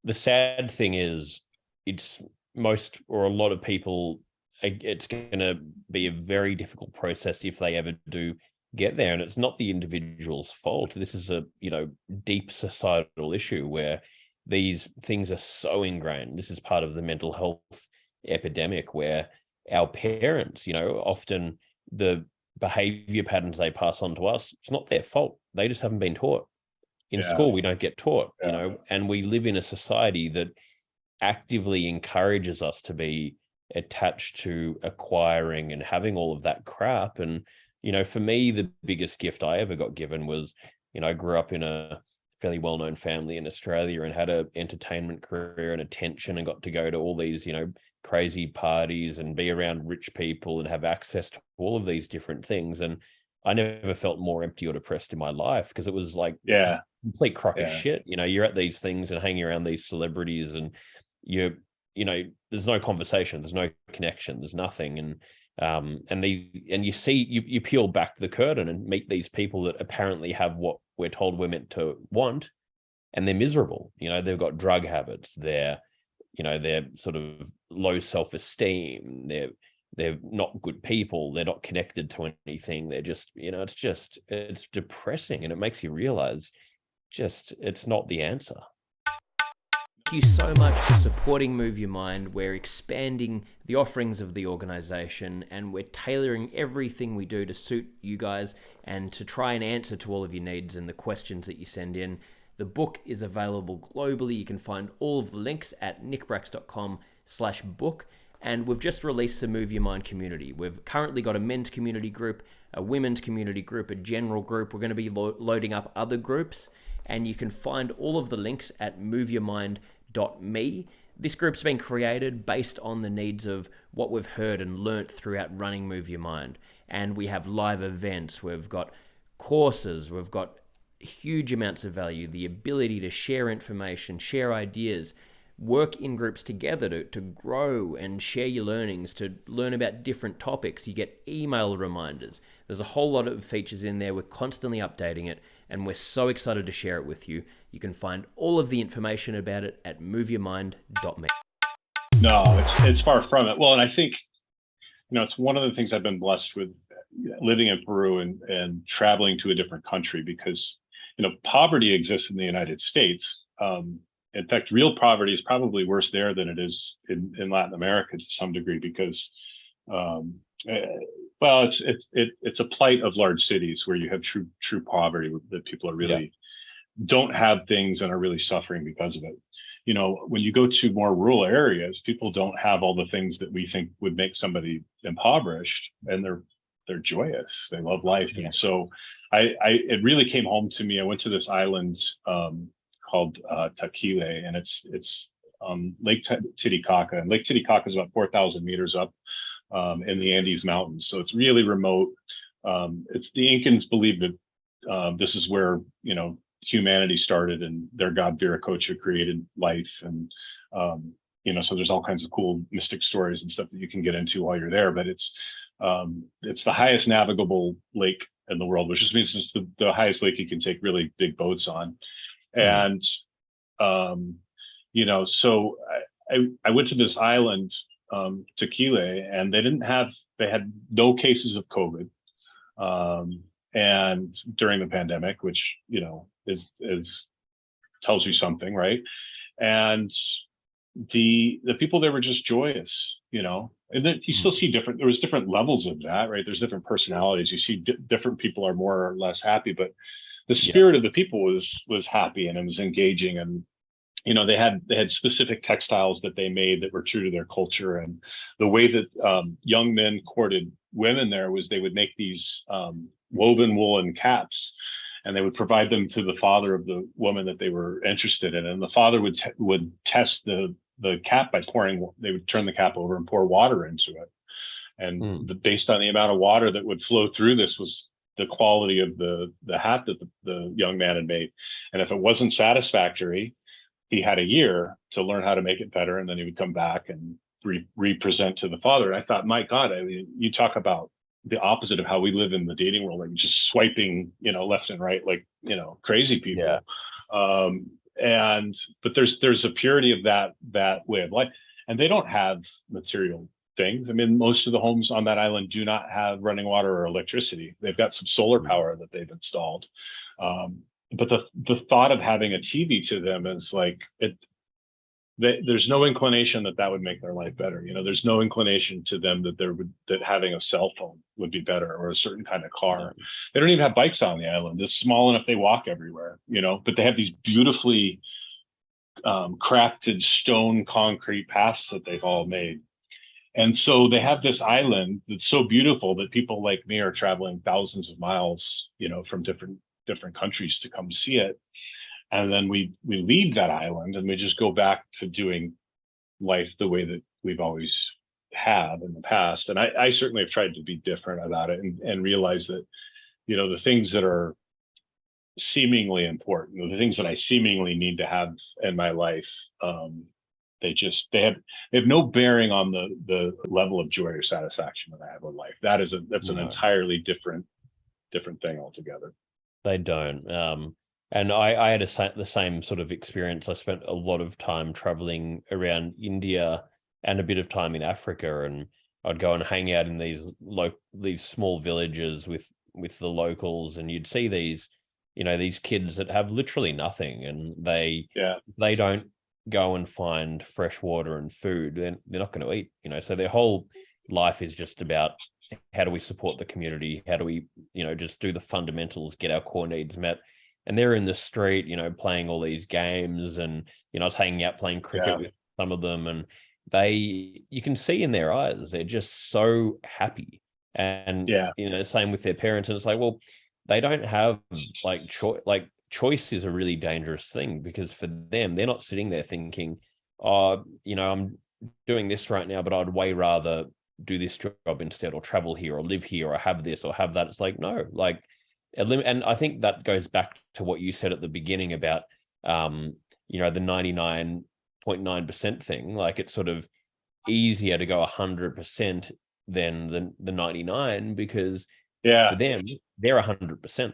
the sad thing is, it's most or a lot of people, it's going to be a very difficult process if they ever do get there. And it's not the individual's fault. This is a, deep societal issue where these things are so ingrained. This is part of the mental health epidemic where, our parents, often the behavior patterns they pass on to us, it's not their fault. They just haven't been taught. In school, we don't get taught, and we live in a society that actively encourages us to be attached to acquiring and having all of that crap. And, for me, the biggest gift I ever got given was, I grew up in a fairly well-known family in Australia and had a entertainment career and attention and got to go to all these, crazy parties and be around rich people and have access to all of these different things. And I never felt more empty or depressed in my life, because it was like complete crock of shit. You're at these things and hanging around these celebrities, and there's no conversation, there's no connection, there's nothing. And you peel back the curtain and meet these people that apparently have what we're told we're meant to want, and they're miserable. They've got drug habits, they're sort of low self-esteem, they're not good people, they're not connected to anything, they're just, it's depressing, and it makes you realize it's not the answer. Thank you so much for supporting Move Your Mind. We're expanding the offerings of the organization, and we're tailoring everything we do to suit you guys and to try and answer to all of your needs and the questions that you send in. The book is available globally. You can find all of the links at nickbracks.com/book. And we've just released the Move Your Mind community. We've currently got a men's community group, a women's community group, a general group. We're going to be loading up other groups, and you can find all of the links at moveyourmind.me. This group's been created based on the needs of what we've heard and learnt throughout running Move Your Mind. And we have live events, we've got courses, we've got huge amounts of value, the ability to share information, share ideas, work in groups together to grow and share your learnings, to learn about different topics. You get email reminders. There's a whole lot of features in there. We're constantly updating it, and we're so excited to share it with you. You can find all of the information about it at moveyourmind.me. No, it's far from it. Well, and I think, it's one of the things I've been blessed with living in Peru and traveling to a different country, because, poverty exists in the United States. In fact, real poverty is probably worse there than it is in Latin America to some degree, because, it's a plight of large cities where you have true poverty, that people are really don't have things and are really suffering because of it. When you go to more rural areas, people don't have all the things that we think would make somebody impoverished, and they're joyous. They love life. And so it really came home to me. I went to this island, called Taquile, and it's Lake Titicaca. And Lake Titicaca is about 4,000 meters up in the Andes Mountains. So it's really remote. It's the Incans believe that this is where, humanity started, and their god Viracocha created life. And, so there's all kinds of cool mystic stories and stuff that you can get into while you're there. But it's the highest navigable lake in the world, which just means it's the highest lake you can take really big boats on. And, so I went to this island, Tequila, and they had no cases of COVID. And during the pandemic, which, is tells you something, right? And the people there were just joyous, and then you still see there was different levels of that, right? There's different personalities. You see different people are more or less happy, but the spirit of the people was happy, and it was engaging. And, they had specific textiles that they made that were true to their culture. And the way that young men courted women there was they would make these woven woolen caps, and they would provide them to the father of the woman that they were interested in. And the father would test the cap by they would turn the cap over and pour water into it. And based on the amount of water that would flow through this was the quality of the hat that the young man had made. And if it wasn't satisfactory, he had a year to learn how to make it better. And then he would come back and represent to the father. And I thought, my God, you talk about the opposite of how we live in the dating world, like just swiping, left and right, like, crazy people. But there's a purity of that way of life, and they don't have material things. I mean, most of the homes on that island do not have running water or electricity. They've got some solar power that they've installed. But the thought of having a TV to them is like there's no inclination that would make their life better. There's no inclination to them that having a cell phone would be better, or a certain kind of car. They don't even have bikes on the island. It's small enough they walk everywhere, but they have these beautifully crafted stone concrete paths that they've all made. And so they have this island that's so beautiful that people like me are traveling thousands of miles, from different countries to come see it. And then we leave that island and we just go back to doing life the way that we've always had in the past. And I certainly have tried to be different about it, and realize that, the things that are seemingly important, the things that I seemingly need to have in my life, they have no bearing on the level of joy or satisfaction that I have in life. That's an entirely different thing altogether. They don't. And I had the same sort of experience. I spent a lot of time traveling around India and a bit of time in Africa, and I'd go and hang out in these small villages with the locals, and you'd see these kids that have literally nothing, and they don't go and find fresh water and food. They're not going to eat, so their whole life is just about, how do we support the community? How do we, just do the fundamentals, get our core needs met? And they're in the street, playing all these games. And, I was hanging out playing cricket with some of them, and you can see in their eyes, they're just so happy. And, same with their parents. And it's like, well, they don't have choice is a really dangerous thing, because for them, they're not sitting there thinking, I'm doing this right now, but I'd way rather do this job instead, or travel here, or live here, or have this, or have that. It's like, no, and I think that goes back to what you said at the beginning about, the 99.9% thing. Like, it's sort of easier to go 100% than the 99, because for them, they're 100%,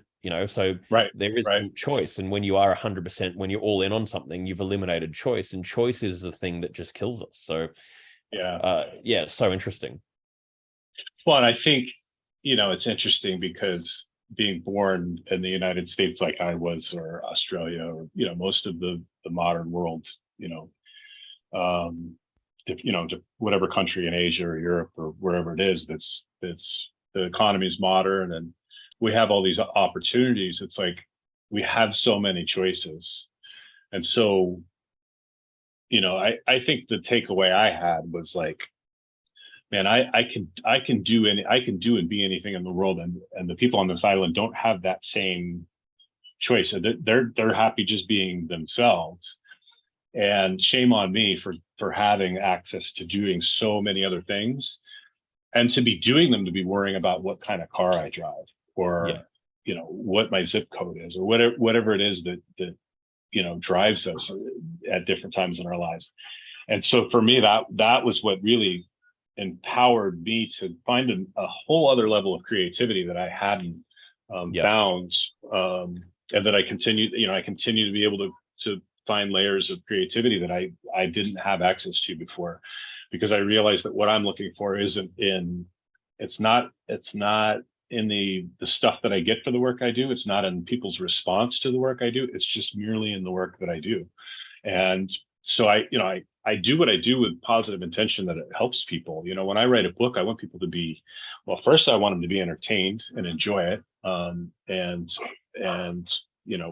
so there is choice. And when you are 100%, when you're all in on something, you've eliminated choice, and choice is the thing that just kills us. So it's so interesting. Well, and I think, it's interesting because being born in the United States like I was, or Australia, or, most of the modern world, to whatever country in Asia or Europe or wherever it is, that's the economy is modern and we have all these opportunities. It's like we have so many choices. And so, I think the takeaway I had was like, man, I can do and be anything in the world, and the people on this island don't have that same choice. They're happy just being themselves. And shame on me for having access to doing so many other things, and to be doing them, to be worrying about what kind of car I drive, or what my zip code is, or whatever it is that drives us at different times in our lives. And so for me, that was what really empowered me to find a whole other level of creativity that I hadn't found, and that I continue to be able to find layers of creativity that I didn't have access to before, because I realized that what I'm looking for isn't it's not in the stuff that I get for the work I do. It's not in people's response to the work I do. It's just merely in the work that I do. And so I do what I do with positive intention that it helps people. When I write a book, I want people to be, well, first I want them to be entertained and enjoy it. And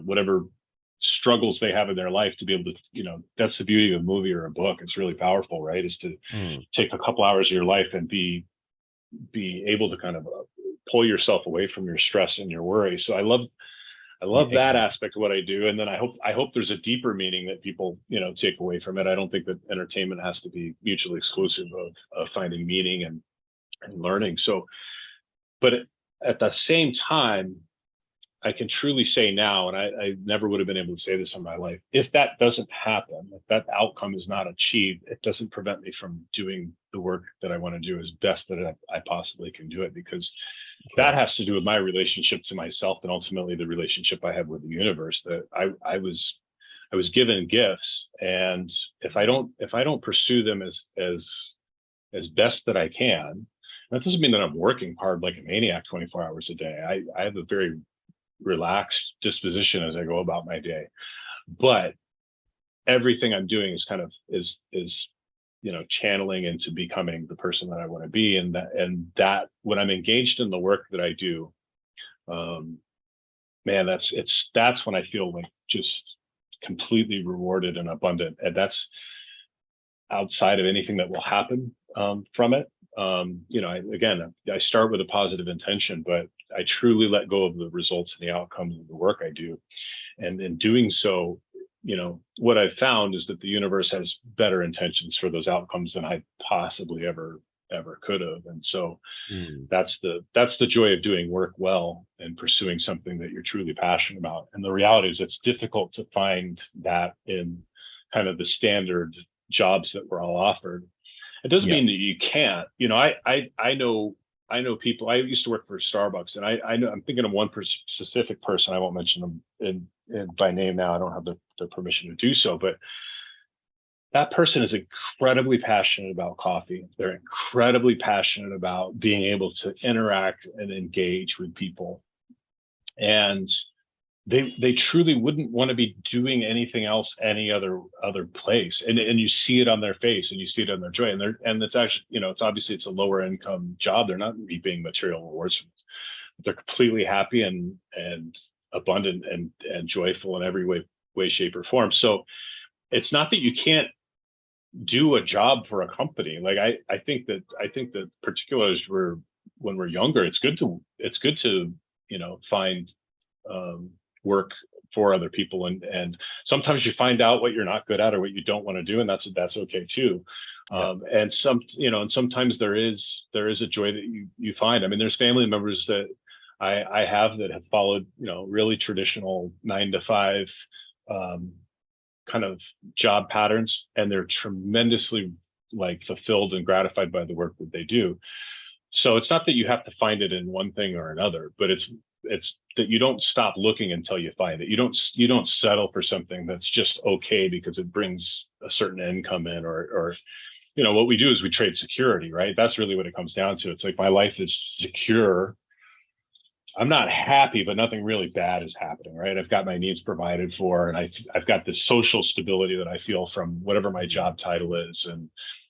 whatever struggles they have in their life, to be able to, that's the beauty of a movie or a book. It's really powerful, right? Is to take a couple hours of your life and be able to kind of pull yourself away from your stress and your worry. So I love that aspect of what I do. And then I hope there's a deeper meaning that people, take away from it. I don't think that entertainment has to be mutually exclusive of finding meaning and learning. So, but at the same time, I can truly say now, and I never would have been able to say this in my life, if that doesn't happen, if that outcome is not achieved, it doesn't prevent me from doing the work that I want to do as best that I possibly can do it, because that has to do with my relationship to myself, and ultimately the relationship I have with the universe. That I was given gifts, and if I don't pursue them as best that I can, that doesn't mean that I'm working hard like a maniac 24 hours a day. I have a very relaxed disposition as I go about my day. But everything I'm doing is kind of is channeling into becoming the person that I want to be. And that when I'm engaged in the work that I do, man, that's when I feel like just completely rewarded and abundant. And that's outside of anything that will happen from it. I start with a positive intention, but I truly let go of the results and the outcomes of the work I do. And in doing so, what I've found is that the universe has better intentions for those outcomes than I possibly ever could have. And so that's the joy of doing work well and pursuing something that you're truly passionate about. And the reality is it's difficult to find that in kind of the standard jobs that we're all offered. It doesn't mean that you can't. I know people. I used to work for Starbucks, and I know I'm thinking of one specific person. I won't mention them in by name now. I don't have the permission to do so, but that person is incredibly passionate about coffee. They're incredibly passionate about being able to interact and engage with people, and they truly wouldn't want to be doing anything else any other place. And you see it on their face, and you see it on their joy. And it's actually, it's obviously it's a lower income job. They're not reaping material rewards from it, but they're completely happy and abundant and joyful in every way, shape, or form. So it's not that you can't do a job for a company. Like I think that particularly when we're younger, it's good to find work for other people, and sometimes you find out what you're not good at or what you don't want to do, and that's okay too. And sometimes there is a joy that you find. I mean, there's family members that I have that have followed really traditional 9 to 5 kind of job patterns, and they're tremendously fulfilled and gratified by the work that they do. So it's not that you have to find it in one thing or another, but it's that you don't stop looking until you find it. You don't settle for something that's just okay because it brings a certain income in, or what we do is we trade security, right? That's really what it comes down to. It's like my life is secure. I'm not happy, but nothing really bad is happening, right? I've got my needs provided for, and I've got this social stability that I feel from whatever my job title is,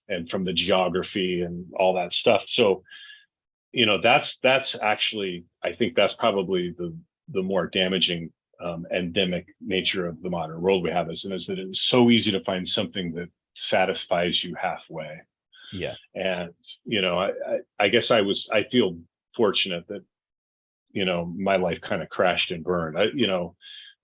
and from the geography and all that stuff. So that's actually, I think that's probably the more damaging endemic nature of the modern world we have is that it's so easy to find something that satisfies you halfway. Yeah. And I guess I feel fortunate that my life kind of crashed and burned.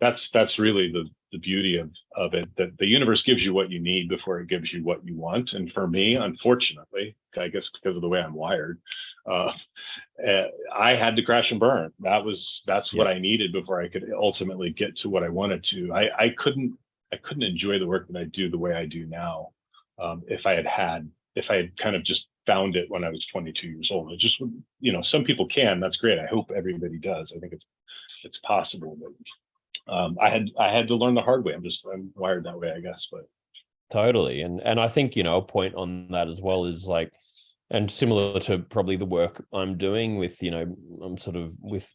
That's really the beauty of it, that the universe gives you what you need before it gives you what you want. And for me, unfortunately, I guess because of the way I'm wired, I had to crash and burn. That's what I needed before I could ultimately get to what I wanted to. I couldn't enjoy the work that I do the way I do now if I had kind of just found it when I was 22 years old. It just, some people can. That's great. I hope everybody does. I think it's possible, but I had to learn the hard way. I'm wired that way, I guess. But totally, and I think a point on that as well is and similar to probably the work I'm doing with I'm sort of with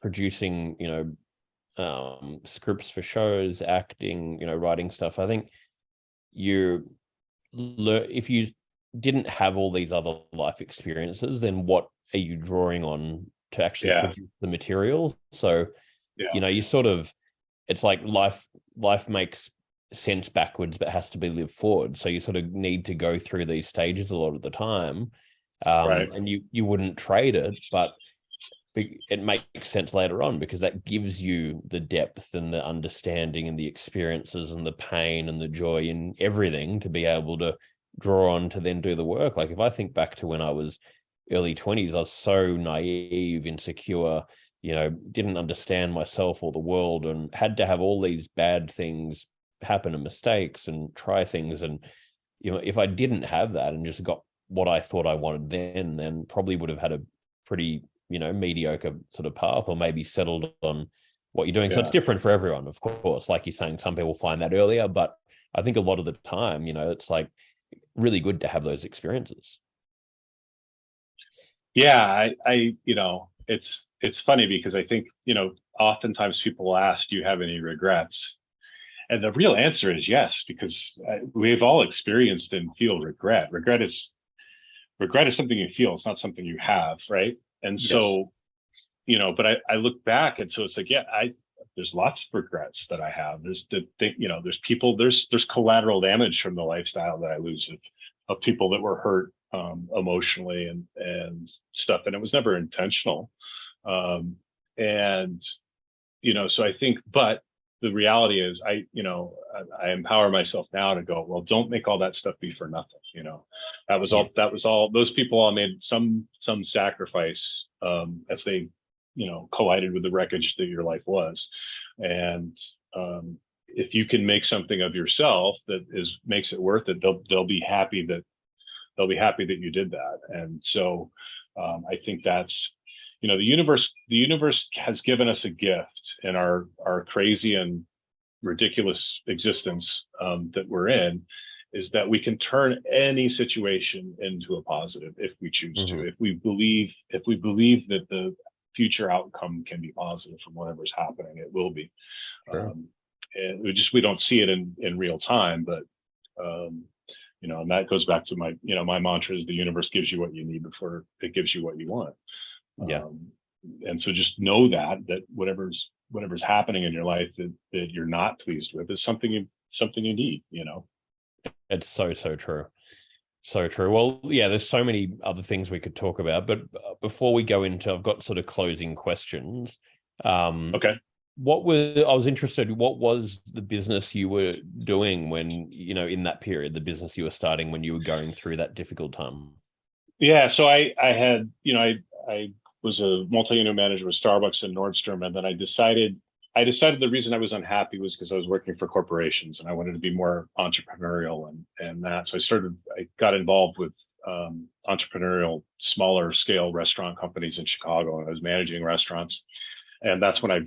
producing scripts for shows, acting, writing stuff. I think if you didn't have all these other life experiences, then what are you drawing on to actually produce the material? So you sort of, it's like life makes sense backwards but has to be lived forward, so you sort of need to go through these stages a lot of the time, right. And you wouldn't trade it, but it makes sense later on because that gives you the depth and the understanding and the experiences and the pain and the joy and everything to be able to draw on to then do the work. Like if I think back to when I was early 20s, I was so naive, insecure, didn't understand myself or the world, and had to have all these bad things happen and mistakes and try things. And if I didn't have that and just got what I thought I wanted then probably would have had a pretty mediocre sort of path, or maybe settled on what you're doing. So it's different for everyone, of course. Like you're saying, some people find that earlier, but I think a lot of the time, it's like really good to have those experiences. Yeah, it's funny because I think, oftentimes people ask, do you have any regrets? And the real answer is yes, because we've all experienced and feel regret. Regret is something you feel. It's not something you have, right? And Yes. so, but I look back, and so it's like, yeah, there's lots of regrets that I have. There's there's people, there's collateral damage from the lifestyle that I lose of people that were hurt emotionally and stuff, and it was never intentional. And so I think, but the reality is, I empower myself now to go, well, don't make all that stuff be for nothing. That was all. That was all. Those people all made some sacrifice as they, collided with the wreckage that your life was, and if you can make something of yourself that makes it worth it, they'll be happy that you did that. And so I think that's, the universe has given us a gift in our crazy and ridiculous existence that we're in, is that we can turn any situation into a positive if we choose to. If we believe that the future outcome can be positive from whatever's happening, it will be. Sure. And we don't see it in real time, but and that goes back to my mantra is the universe gives you what you need before it gives you what you want. Yeah. And so just know that whatever's happening in your life that you're not pleased with is something you need. It's so true. So true. Well, yeah, there's so many other things we could talk about, but before we go into, I've got sort of closing questions. Okay. I was interested, what was the business you were doing when, in that period, the business you were starting when you were going through that difficult time? Yeah. So I had, I was a multi-unit manager with Starbucks and Nordstrom. And then I decided the reason I was unhappy was because I was working for corporations and I wanted to be more entrepreneurial and that. So I got involved with entrepreneurial, smaller scale restaurant companies in Chicago, and I was managing restaurants. And that's when I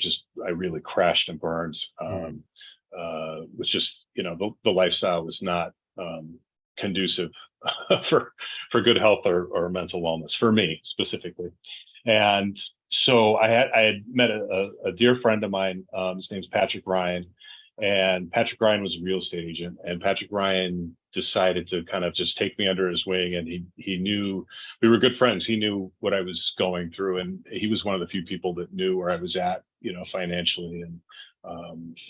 really crashed and burned. Was just, the lifestyle was not conducive for good health or mental wellness for me specifically. And so I had met a dear friend of mine. His name's Patrick Ryan, and Patrick Ryan was a real estate agent. And Patrick Ryan decided to kind of just take me under his wing. And he knew we were good friends. He knew what I was going through, and he was one of the few people that knew where I was at, financially, and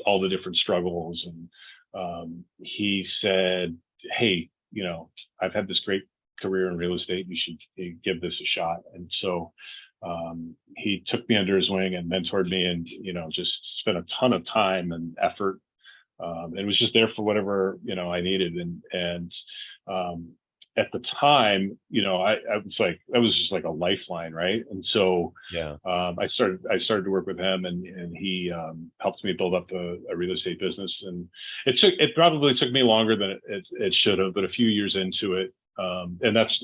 all the different struggles. And he said, "Hey, I've had this great career in real estate. You should give this a shot." And so he took me under his wing and mentored me, and just spent a ton of time and effort, and was just there for whatever I needed. And at the time, I was like, that was just like a lifeline, right? And so I started to work with him, and he helped me build up a real estate business. And it probably took me longer than it should have, but a few years into it, and that's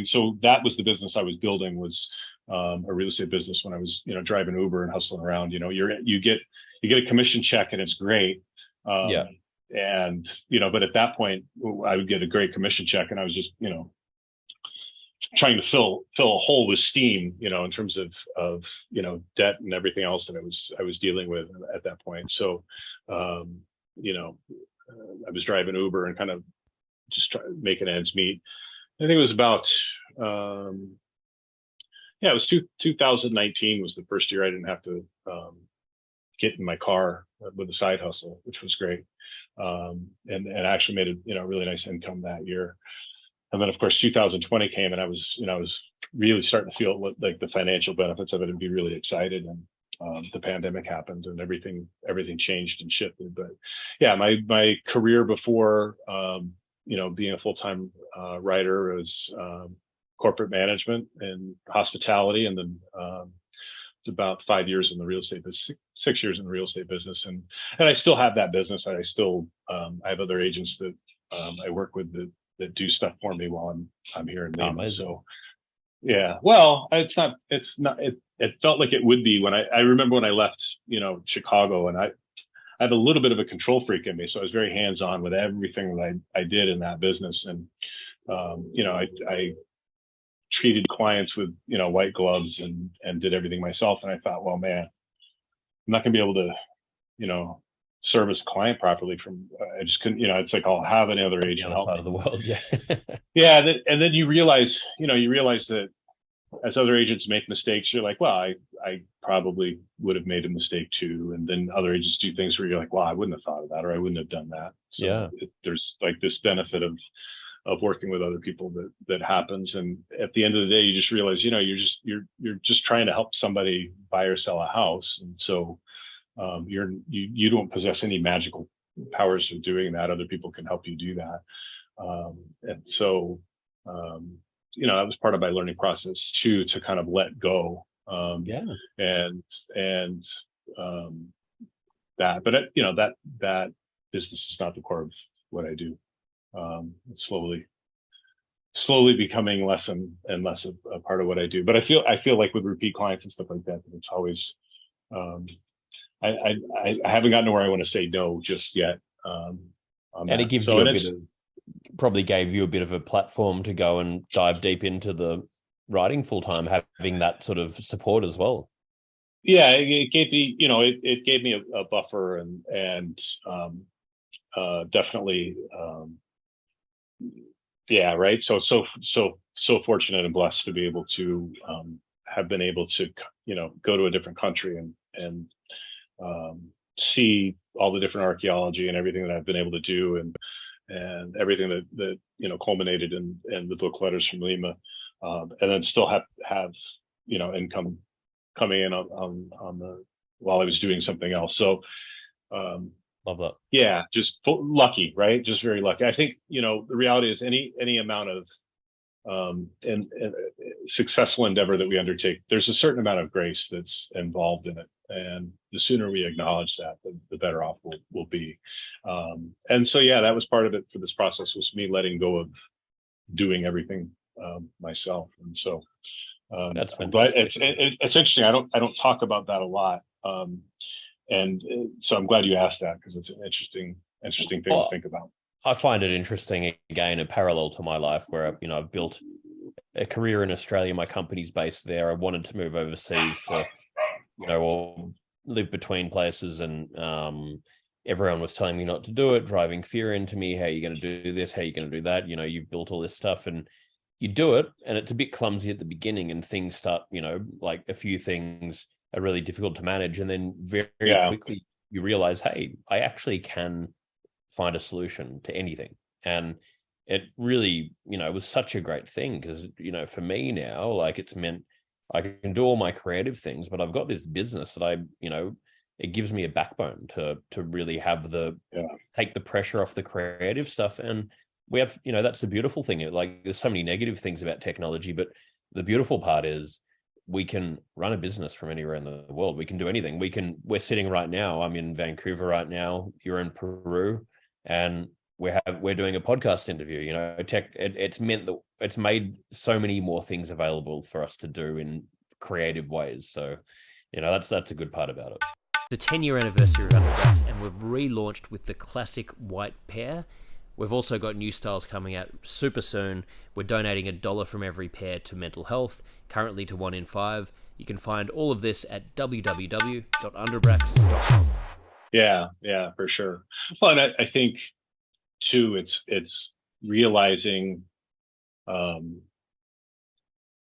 so that was the business I was building, was a real estate business when I was driving Uber and hustling around. You get a commission check and it's great. And but at that point I would get a great commission check, and I was just trying to fill a hole with steam, in terms of debt and everything else that I was dealing with at that point. So I was driving Uber and kind of just making ends meet. I think it was about it was 2019 was the first year I didn't have to get in my car with a side hustle, which was great. And actually made a really nice income that year. And then of course 2020 came, and I was really starting to feel like the financial benefits of it and be really excited. And the pandemic happened and everything changed and shifted. But yeah, my career before being a full-time writer was corporate management and hospitality, and then it's about 5 years in the real estate business, 6 years in the real estate business, and I still have that business. I still I have other agents that I work with that do stuff for me while I'm here in Lima. So yeah, well, it felt like it would be when I remember when I left Chicago, and I have a little bit of a control freak in me, so I was very hands-on with everything that I did in that business. And I treated clients with white gloves and did everything myself. And I thought, well, man, I'm not gonna be able to service a client properly I just couldn't, it's like I'll have another The agent other help side me. of the world, yeah. Yeah. And then you realize that as other agents make mistakes, you're like, well, I probably would have made a mistake too. And then other agents do things where you're like, well, I wouldn't have thought of that, or I wouldn't have done that. So Yeah. there's like this benefit of working with other people that happens. And at the end of the day, you just realize, you're just trying to help somebody buy or sell a house. And so you don't possess any magical powers of doing that. Other people can help you do that. And so, that was part of my learning process too, to kind of let go. Yeah. And that, but that business is not the core of what I do. It's slowly becoming less and less a part of what I do. But I feel like with repeat clients and stuff like that, it's always, I haven't gotten to where I want to say no just yet. And it gives you probably gave you a bit of a platform to go and dive deep into the writing full time, having that sort of support as well. Yeah, it gave me, it gave me a buffer and definitely, yeah, right. So fortunate and blessed to be able to have been able to, go to a different country and see all the different archaeology and everything that I've been able to do, and everything that culminated in the book Letters from Lima, and then still have income coming in on the while I was doing something else. So love that. Yeah, just lucky, right? Just very lucky. I think the reality is any amount of and successful endeavor that we undertake, there's a certain amount of grace that's involved in it, and the sooner we acknowledge that, the better off we'll be. And so yeah, that was part of it for this process, was me letting go of doing everything myself. And so that's I'm glad. It's interesting. I don't talk about that a lot, and so I'm glad you asked that, because it's an interesting thing to think about. I find it interesting, again, a parallel to my life, where I've built a career in Australia. My company's based there. I wanted to move overseas to, or live between places, and everyone was telling me not to do it, driving fear into me. How are you going to do this? How are you going to do that? You've built all this stuff, and you do it, and it's a bit clumsy at the beginning, and things start, like a few things are really difficult to manage, and then very quickly you realize, hey, I actually can find a solution to anything. And it really, was such a great thing, because, for me now, like, it's meant I can do all my creative things, but I've got this business that it gives me a backbone to really have take the pressure off the creative stuff. And we have, that's the beautiful thing. Like, there's so many negative things about technology, but the beautiful part is we can run a business from anywhere in the world. We can do anything. We're sitting right now. I'm in Vancouver right now. You're in Peru, and we're doing a podcast interview. It's meant that it's made so many more things available for us to do in creative ways. So, that's a good part about it. The 10-year anniversary of Bracks, and we've relaunched with the classic white pair. We've also got new styles coming out super soon. We're donating $1 from every pair to mental health, currently to 1 in 5. You can find all of this at www.underbracks.com. Yeah, for sure. Well, and I think too, it's realizing,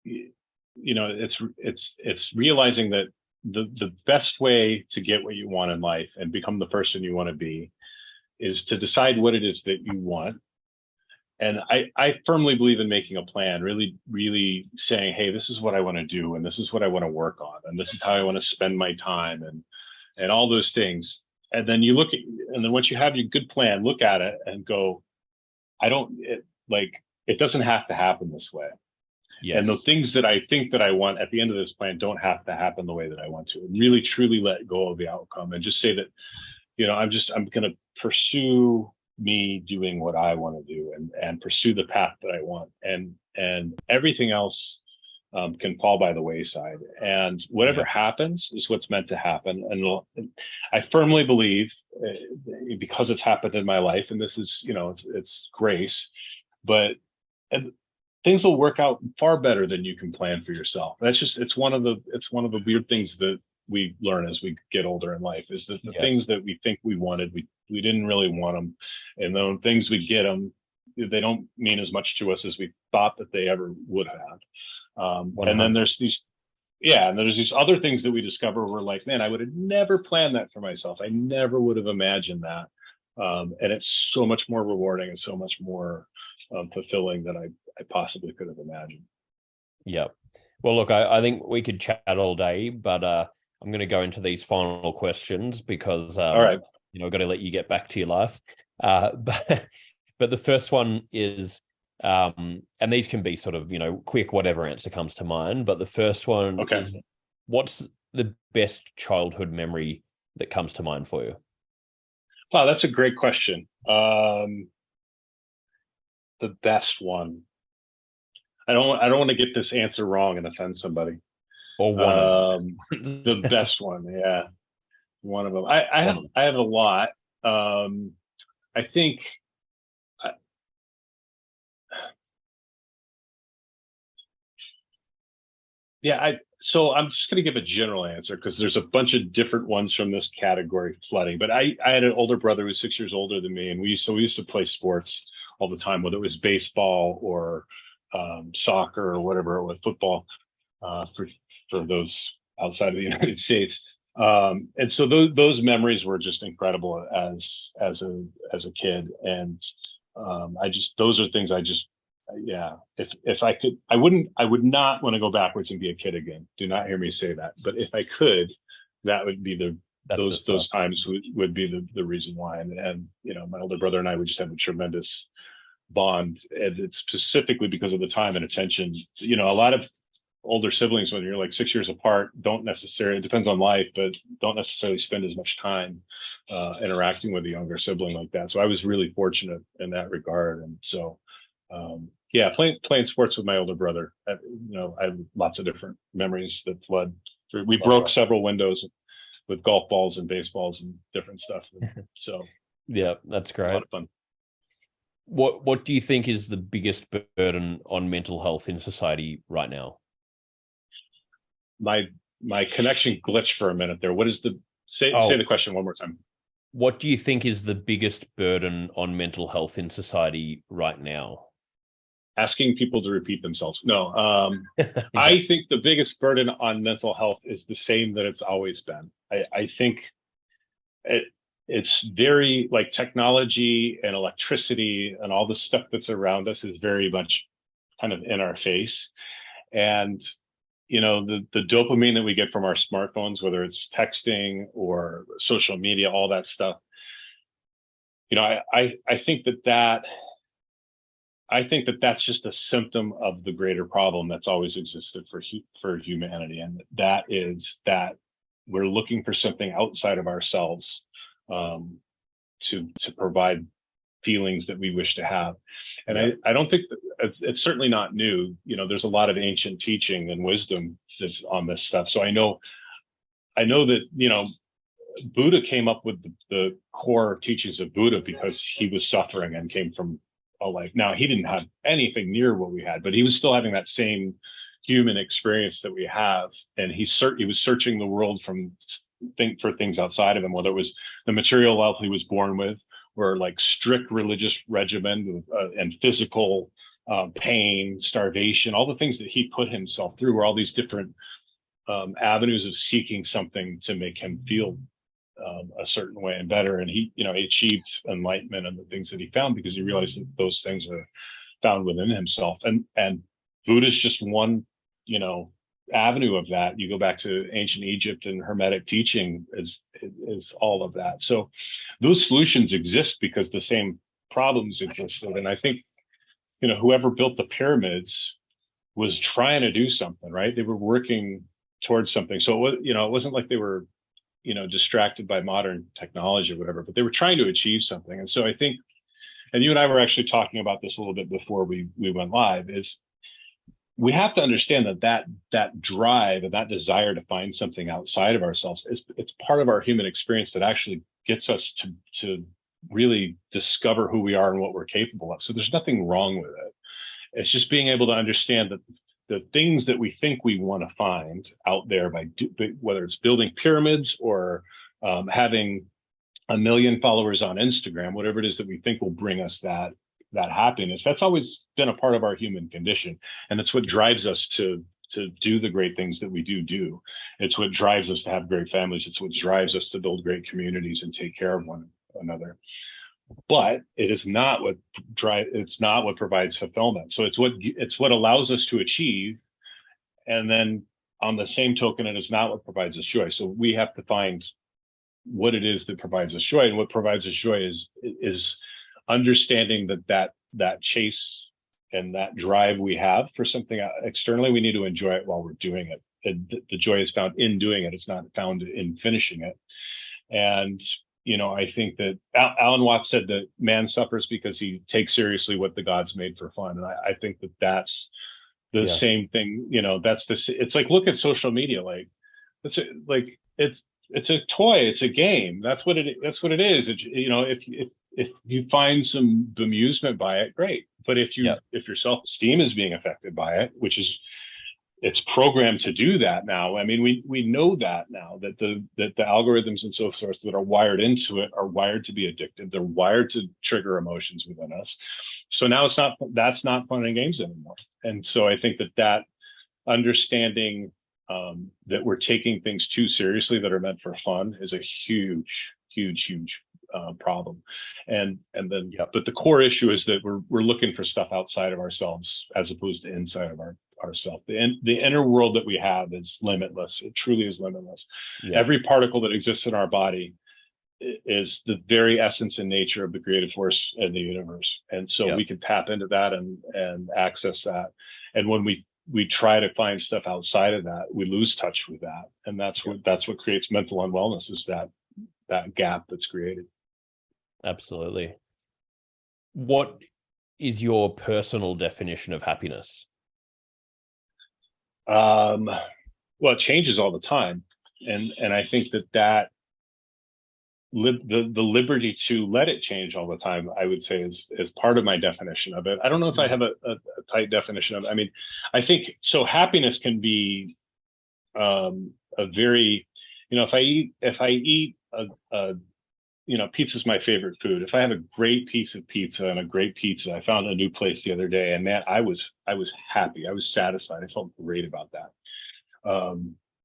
it's realizing that the best way to get what you want in life and become the person you want to be is to decide what it is that you want. And I firmly believe in making a plan, really, really saying, hey, this is what I want to do, and this is what I want to work on, and this is how I want to spend my time, and all those things. And then you look at, and then once you have your good plan, look at it and go, it doesn't have to happen this way. Yes. And the things that I think that I want at the end of this plan don't have to happen the way that I want to. And really, truly let go of the outcome, and just say that, I'm going to pursue me doing what I want to do, and pursue the path that I want, and everything else can fall by the wayside, and whatever happens is what's meant to happen. And I firmly believe, because it's happened in my life, and this is, it's grace, but things will work out far better than you can plan for yourself. It's one of the weird things that we learn as we get older in life, is that the Yes. things that we think we wanted, we didn't really want them. And then things we get them, they don't mean as much to us as we thought that they ever would have. And then there's these, yeah, and there's these other things that we discover. We're like, man, I would have never planned that for myself. I never would have imagined that. And it's so much more rewarding and so much more fulfilling than I possibly could have imagined. Yeah. Well, look, I think we could chat all day, but I'm going to go into these final questions because All right. I've got to let you get back to your life. But the first one is, and these can be sort of, quick, whatever answer comes to mind. But the first one is, what's the best childhood memory that comes to mind for you? Wow, that's a great question. The best one. I don't want to get this answer wrong and offend somebody. Or one of them. The best one, yeah, one of them. I have a lot. I think. So I'm just going to give a general answer because there's a bunch of different ones from this category flooding. But I had an older brother who was 6 years older than me, and we used to play sports all the time, whether it was baseball or soccer or whatever, or football for those outside of the United States. And so those memories were just incredible as a kid, and those are things yeah. If I could, I would not want to go backwards and be a kid again. Do not hear me say that. But if I could, that would be those times would be the reason why. And my older brother and I would just have a tremendous bond, and it's specifically because of the time and attention. A lot of older siblings, when you're like 6 years apart, don't necessarily, it depends on life, but don't necessarily spend as much time interacting with a younger sibling like that. So I was really fortunate in that regard. And so yeah, playing sports with my older brother, I have lots of different memories that flood through. We broke several windows with golf balls and baseballs and different stuff. So yeah, that's great. A lot of fun. What do you think is the biggest burden on mental health in society right now? My connection glitched for a minute there. What is say the question one more time? What do you think is the biggest burden on mental health in society right now? Asking people to repeat themselves. No, I think the biggest burden on mental health is the same that it's always been. I think it's very, like, technology and electricity and all the stuff that's around us is very much kind of in our face. And, the dopamine that we get from our smartphones, whether it's texting or social media, all that stuff, I think that that's just a symptom of the greater problem that's always existed for humanity, and that is that we're looking for something outside of ourselves to provide feelings that we wish to have. And yeah. I don't think that it's certainly not new. There's a lot of ancient teaching and wisdom that's on this stuff. So I know that Buddha came up with the core teachings of Buddha because he was suffering and came from a life. Now, he didn't have anything near what we had, but he was still having that same human experience that we have. And he was searching the world for things outside of him, whether it was the material wealth he was born with, or like strict religious regimen and physical pain, starvation, all the things that he put himself through were all these different avenues of seeking something to make him feel a certain way and better. And he achieved enlightenment and the things that he found because he realized that those things are found within himself. And Buddha's just one, avenue of that. You go back to ancient Egypt, and Hermetic teaching is all of that. So those solutions exist because the same problems existed. And I think, whoever built the pyramids was trying to do something, right? They were working towards something. So it wasn't like they were, distracted by modern technology or whatever, but they were trying to achieve something. And so I think, and you and I were actually talking about this a little bit before we went live, is we have to understand that drive and that desire to find something outside of ourselves it's part of our human experience that actually gets us to really discover who we are and what we're capable of. So there's nothing wrong with it. It's just being able to understand that the things that we think we want to find out there whether it's building pyramids or having a million followers on Instagram, whatever it is that we think will bring us that happiness. That's always been a part of our human condition, and it's what drives us to do the great things that we do. It's what drives us to have great families. It's what drives us to build great communities and take care of one another. But it is not what it's not what provides fulfillment. So it's what allows us to achieve, and then on the same token, it is not what provides us joy. So we have to find what it is that provides us joy, and what provides us joy is understanding that chase and that drive we have for something externally. We need to enjoy it while we're doing it. The joy is found in doing it. It's not found in finishing it. And I think that Alan Watts said that man suffers because he takes seriously what the gods made for fun, and I think that that's the same thing. It's like, look at social media. Like it's a toy. It's a game. That's what it is. If you find some bemusement by it, great. But if your self-esteem is being affected by it, which is, it's programmed to do that now. I mean, we know that now, that the algorithms and so forth that are wired into it are wired to be addictive. They're wired to trigger emotions within us. So now that's not fun and games anymore. And so I think that understanding that we're taking things too seriously that are meant for fun is a huge problem. And then, but the core issue is that we're looking for stuff outside of ourselves as opposed to inside of ourselves. The inner world that we have is limitless. It truly is limitless. Yeah. Every particle that exists in our body is the very essence and nature of the creative force in the universe. And so we can tap into that and access that. And when we try to find stuff outside of that, we lose touch with that. And that's what creates mental unwellness, is that gap that's created. Absolutely. What is your personal definition of happiness? Well, it changes all the time. And I think that the liberty to let it change all the time, I would say is part of my definition of it. I don't know if I have a tight definition of it. I mean, I think so. Happiness can be a very, if I eat a pizza's my favorite food. If I have a great piece of pizza and a great pizza, I found a new place the other day, and man, I was happy. I was satisfied. I felt great about that.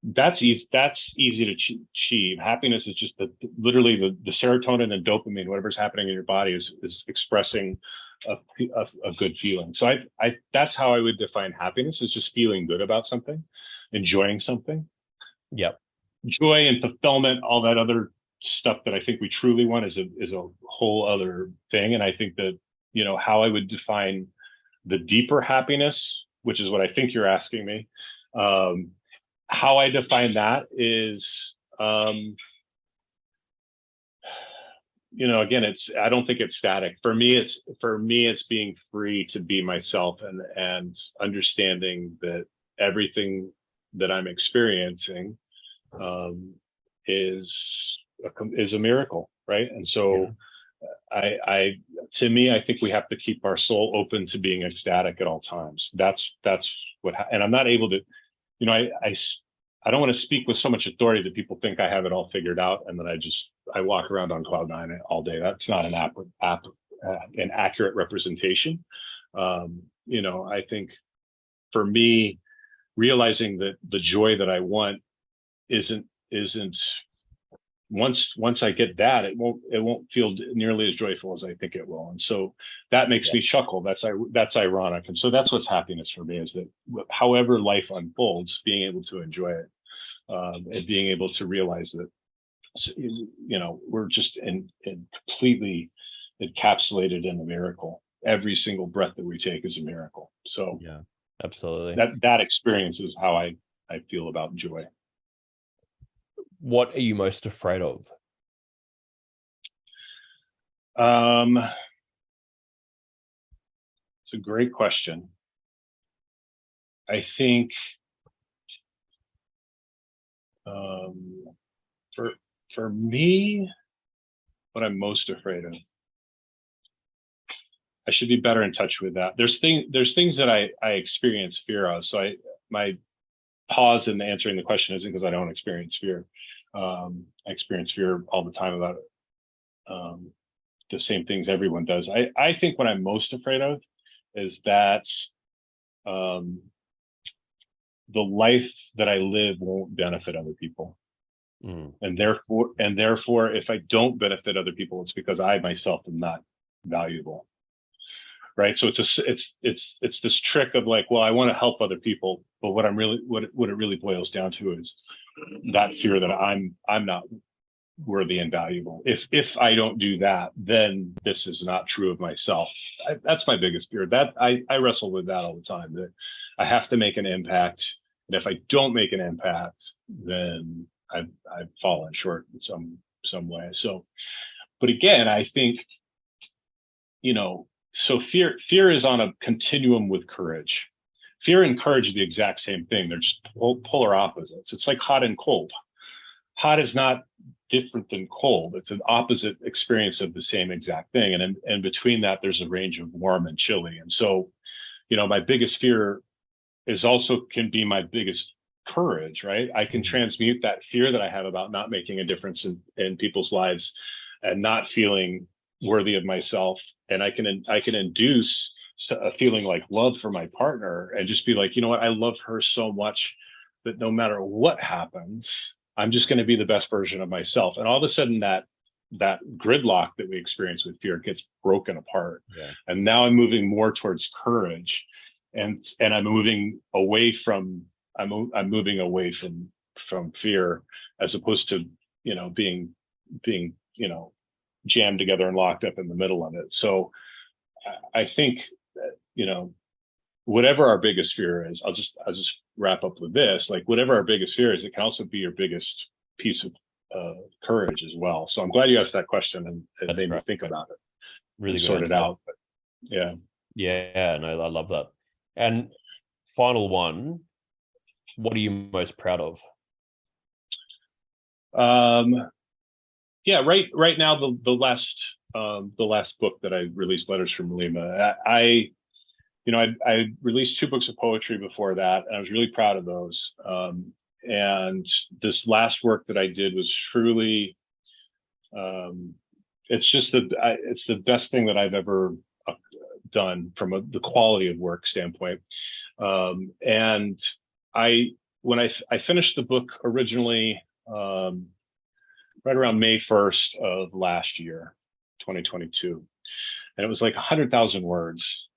That's easy to achieve. Happiness is just literally the serotonin and dopamine, whatever's happening in your body is expressing a good feeling. So I that's how I would define happiness, is just feeling good about something, enjoying something. Yep. Joy and fulfillment, all that other stuff that I think we truly want is a whole other thing. And I think that, how I would define the deeper happiness, which is what I think you're asking me, how I define that is, again, I don't think it's static. For me, it's being free to be myself and understanding that everything that I'm experiencing, is a miracle, right? And so I think we have to keep our soul open to being ecstatic at all times. That's what, and I'm not able to, I don't want to speak with so much authority that people think I have it all figured out, and that I walk around on cloud nine all day. That's not an accurate representation. I think for me, realizing that the joy that I want isn't once I get that, it won't feel nearly as joyful as I think it will. And so that makes me chuckle. That's ironic. And so that's what's happiness for me, is that however life unfolds, being able to enjoy it, and being able to realize that, we're just in completely encapsulated in a miracle. Every single breath that we take is a miracle. So yeah, absolutely. That experience is how I feel about joy. What are you most afraid of? It's a great question. I think for me, what I'm most afraid of, I should be better in touch with that. There's things that I experience fear of. So my pause in answering the question isn't because I don't experience fear. I experience fear all the time about the same things everyone does. I think what I'm most afraid of is that um, the life that I live won't benefit other people. And therefore, if I don't benefit other people, it's because I myself am not valuable. Right. So it's this trick of like, well, I want to help other people, but what it really boils down to is that fear that I'm not worthy and valuable. If I don't do that, then this is not true of myself. That's my biggest fear. That I wrestle with that all the time. That I have to make an impact, and if I don't make an impact, then I've fallen short in some way. So, but again, I think, so fear is on a continuum with courage. Fear and courage are the exact same thing. They're just polar opposites. It's like hot and cold. Hot is not different than cold. It's an opposite experience of the same exact thing. And between that, there's a range of warm and chilly. And so, my biggest fear can be my biggest courage, right? I can transmute that fear that I have about not making a difference in people's lives and not feeling worthy of myself. And I can induce a feeling like love for my partner and just be like, you know what? I love her so much that no matter what happens, I'm just going to be the best version of myself. And all of a sudden that gridlock that we experience with fear gets broken apart. Yeah. And now I'm moving more towards courage, and I'm moving away from fear, as opposed to, being jammed together and locked up in the middle of it. So I think that, whatever our biggest fear is, I'll just wrap up with this. Like, whatever our biggest fear is, it can also be your biggest piece of courage as well. So I'm glad you asked that question, and it made me think about it. Really sort it out. But yeah, no, I love that. And final one, what are you most proud of? Yeah, right now, the last book that I released, Letters from Lima, I released 2 books of poetry before that, and I was really proud of those. And this last work that I did was truly, it's the best thing that I've ever done from the quality of work standpoint. And when I finished the book originally, right around May 1st of last year, 2022, and it was like 100,000 words.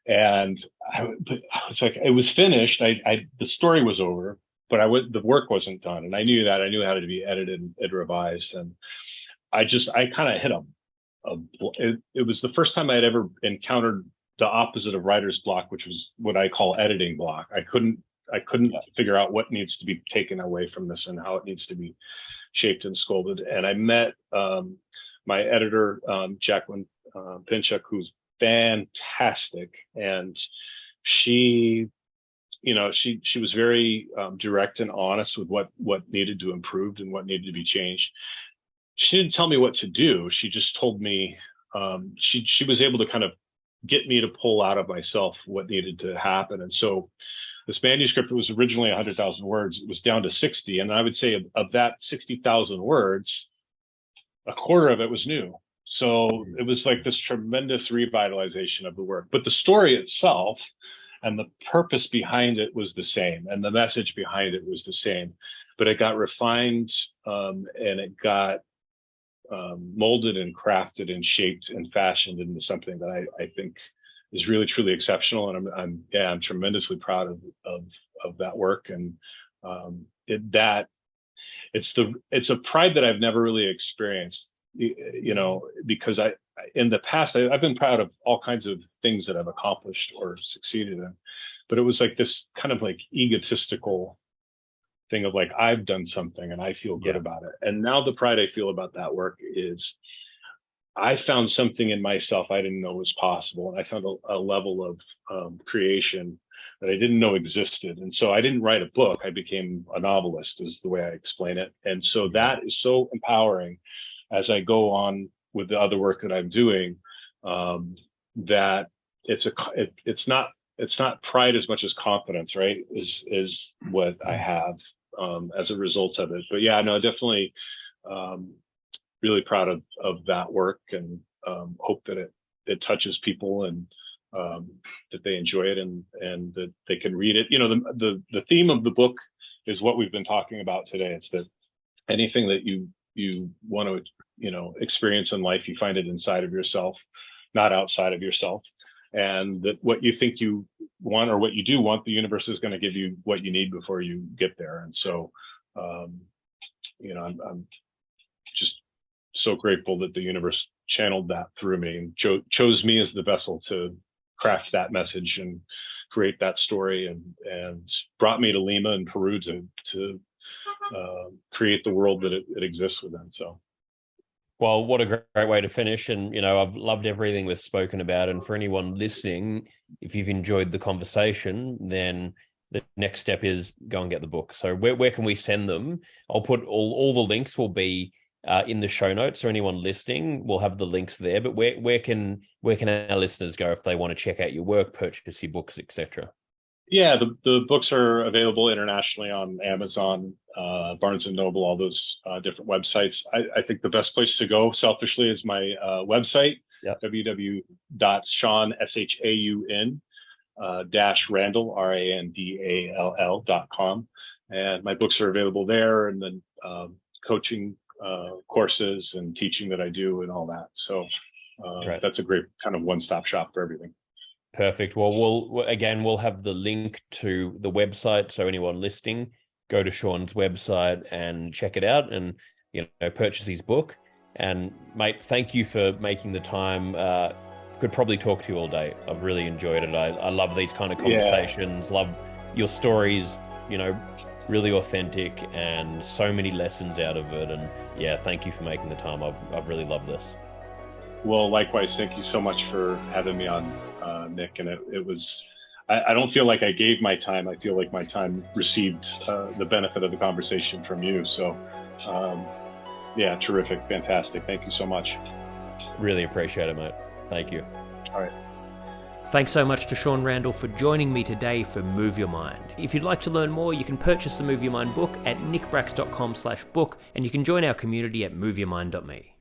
And it's like, it was finished. The story was over, but the work wasn't done. And I knew that. I knew how to be edited and revised. And I kind of hit it was the first time I had ever encountered the opposite of writer's block, which was what I call editing block. I couldn't figure out what needs to be taken away from this and how it needs to be shaped and sculpted. And I met my editor, Jacqueline Pinchuk, who's fantastic, and she was very direct and honest with what needed to improve and what needed to be changed. She didn't tell me what to do. She just told me she was able to kind of get me to pull out of myself what needed to happen. And so this manuscript that was originally 100,000 words, it was down to 60. And I would say of that 60,000 words, a quarter of it was new. So it was like this tremendous revitalization of the work. But the story itself and the purpose behind it was the same, and the message behind it was the same. But it got refined, and it got molded and crafted and shaped and fashioned into something that I think is really truly exceptional. And I'm tremendously proud of that work. And it's a pride that I've never really experienced, because in the past, I've been proud of all kinds of things that I've accomplished or succeeded in, but it was like this kind of like egotistical thing of like, I've done something and I feel good about it. And now the pride I feel about that work is I found something in myself I didn't know was possible. And I found a level of creation that I didn't know existed. And so I didn't write a book. I became a novelist, is the way I explain it. And so that is so empowering as I go on with the other work that I'm doing, that it's not pride as much as confidence, right? Is what I have as a result of it. But yeah, no, definitely really proud of that work, and hope that it touches people, and that they enjoy it, and that they can read it. The theme of the book is what we've been talking about today. It's that anything that you want to experience in life, you find it inside of yourself, not outside of yourself. And that what you think you want, or what you do want, the universe is going to give you what you need before you get there. And so I'm just so grateful that the universe channeled that through me, and chose me as the vessel to craft that message and create that story, and brought me to Lima and Peru to create the world that it exists within. So, well, what a great way to finish. And, I've loved everything we've spoken about. And for anyone listening, if you've enjoyed the conversation, then the next step is go and get the book. So where can we send them? I'll put all the links will be in the show notes. So anyone listening will have the links there. But where can our listeners go if they want to check out your work, purchase your books, etc.? Yeah, the books are available internationally on Amazon, Barnes and Noble, all those different websites. I think the best place to go, selfishly, is my website, yep. www.shaun, SHAUN, Randall, RANDALL.com. And my books are available there, and then coaching courses and teaching that I do and all that. So that's a great kind of one-stop shop for everything. Perfect. Well, we'll have the link to the website. So anyone listening, go to Shaun's website and check it out, and purchase his book. And mate, thank you for making the time. Could probably talk to you all day. I've really enjoyed it. I love these kind of conversations. Yeah. Love your stories. Really authentic, and so many lessons out of it. And yeah, thank you for making the time. I've really loved this. Well, likewise, thank you so much for having me on, Nick. And it was, I don't feel like I gave my time. I feel like my time received the benefit of the conversation from you. So yeah, terrific. Fantastic. Thank you so much. Really appreciate it, mate. Thank you. All right. Thanks so much to Shaun Randall for joining me today for Move Your Mind. If you'd like to learn more, you can purchase the Move Your Mind book at nickbracks.com/book, and you can join our community at moveyourmind.me.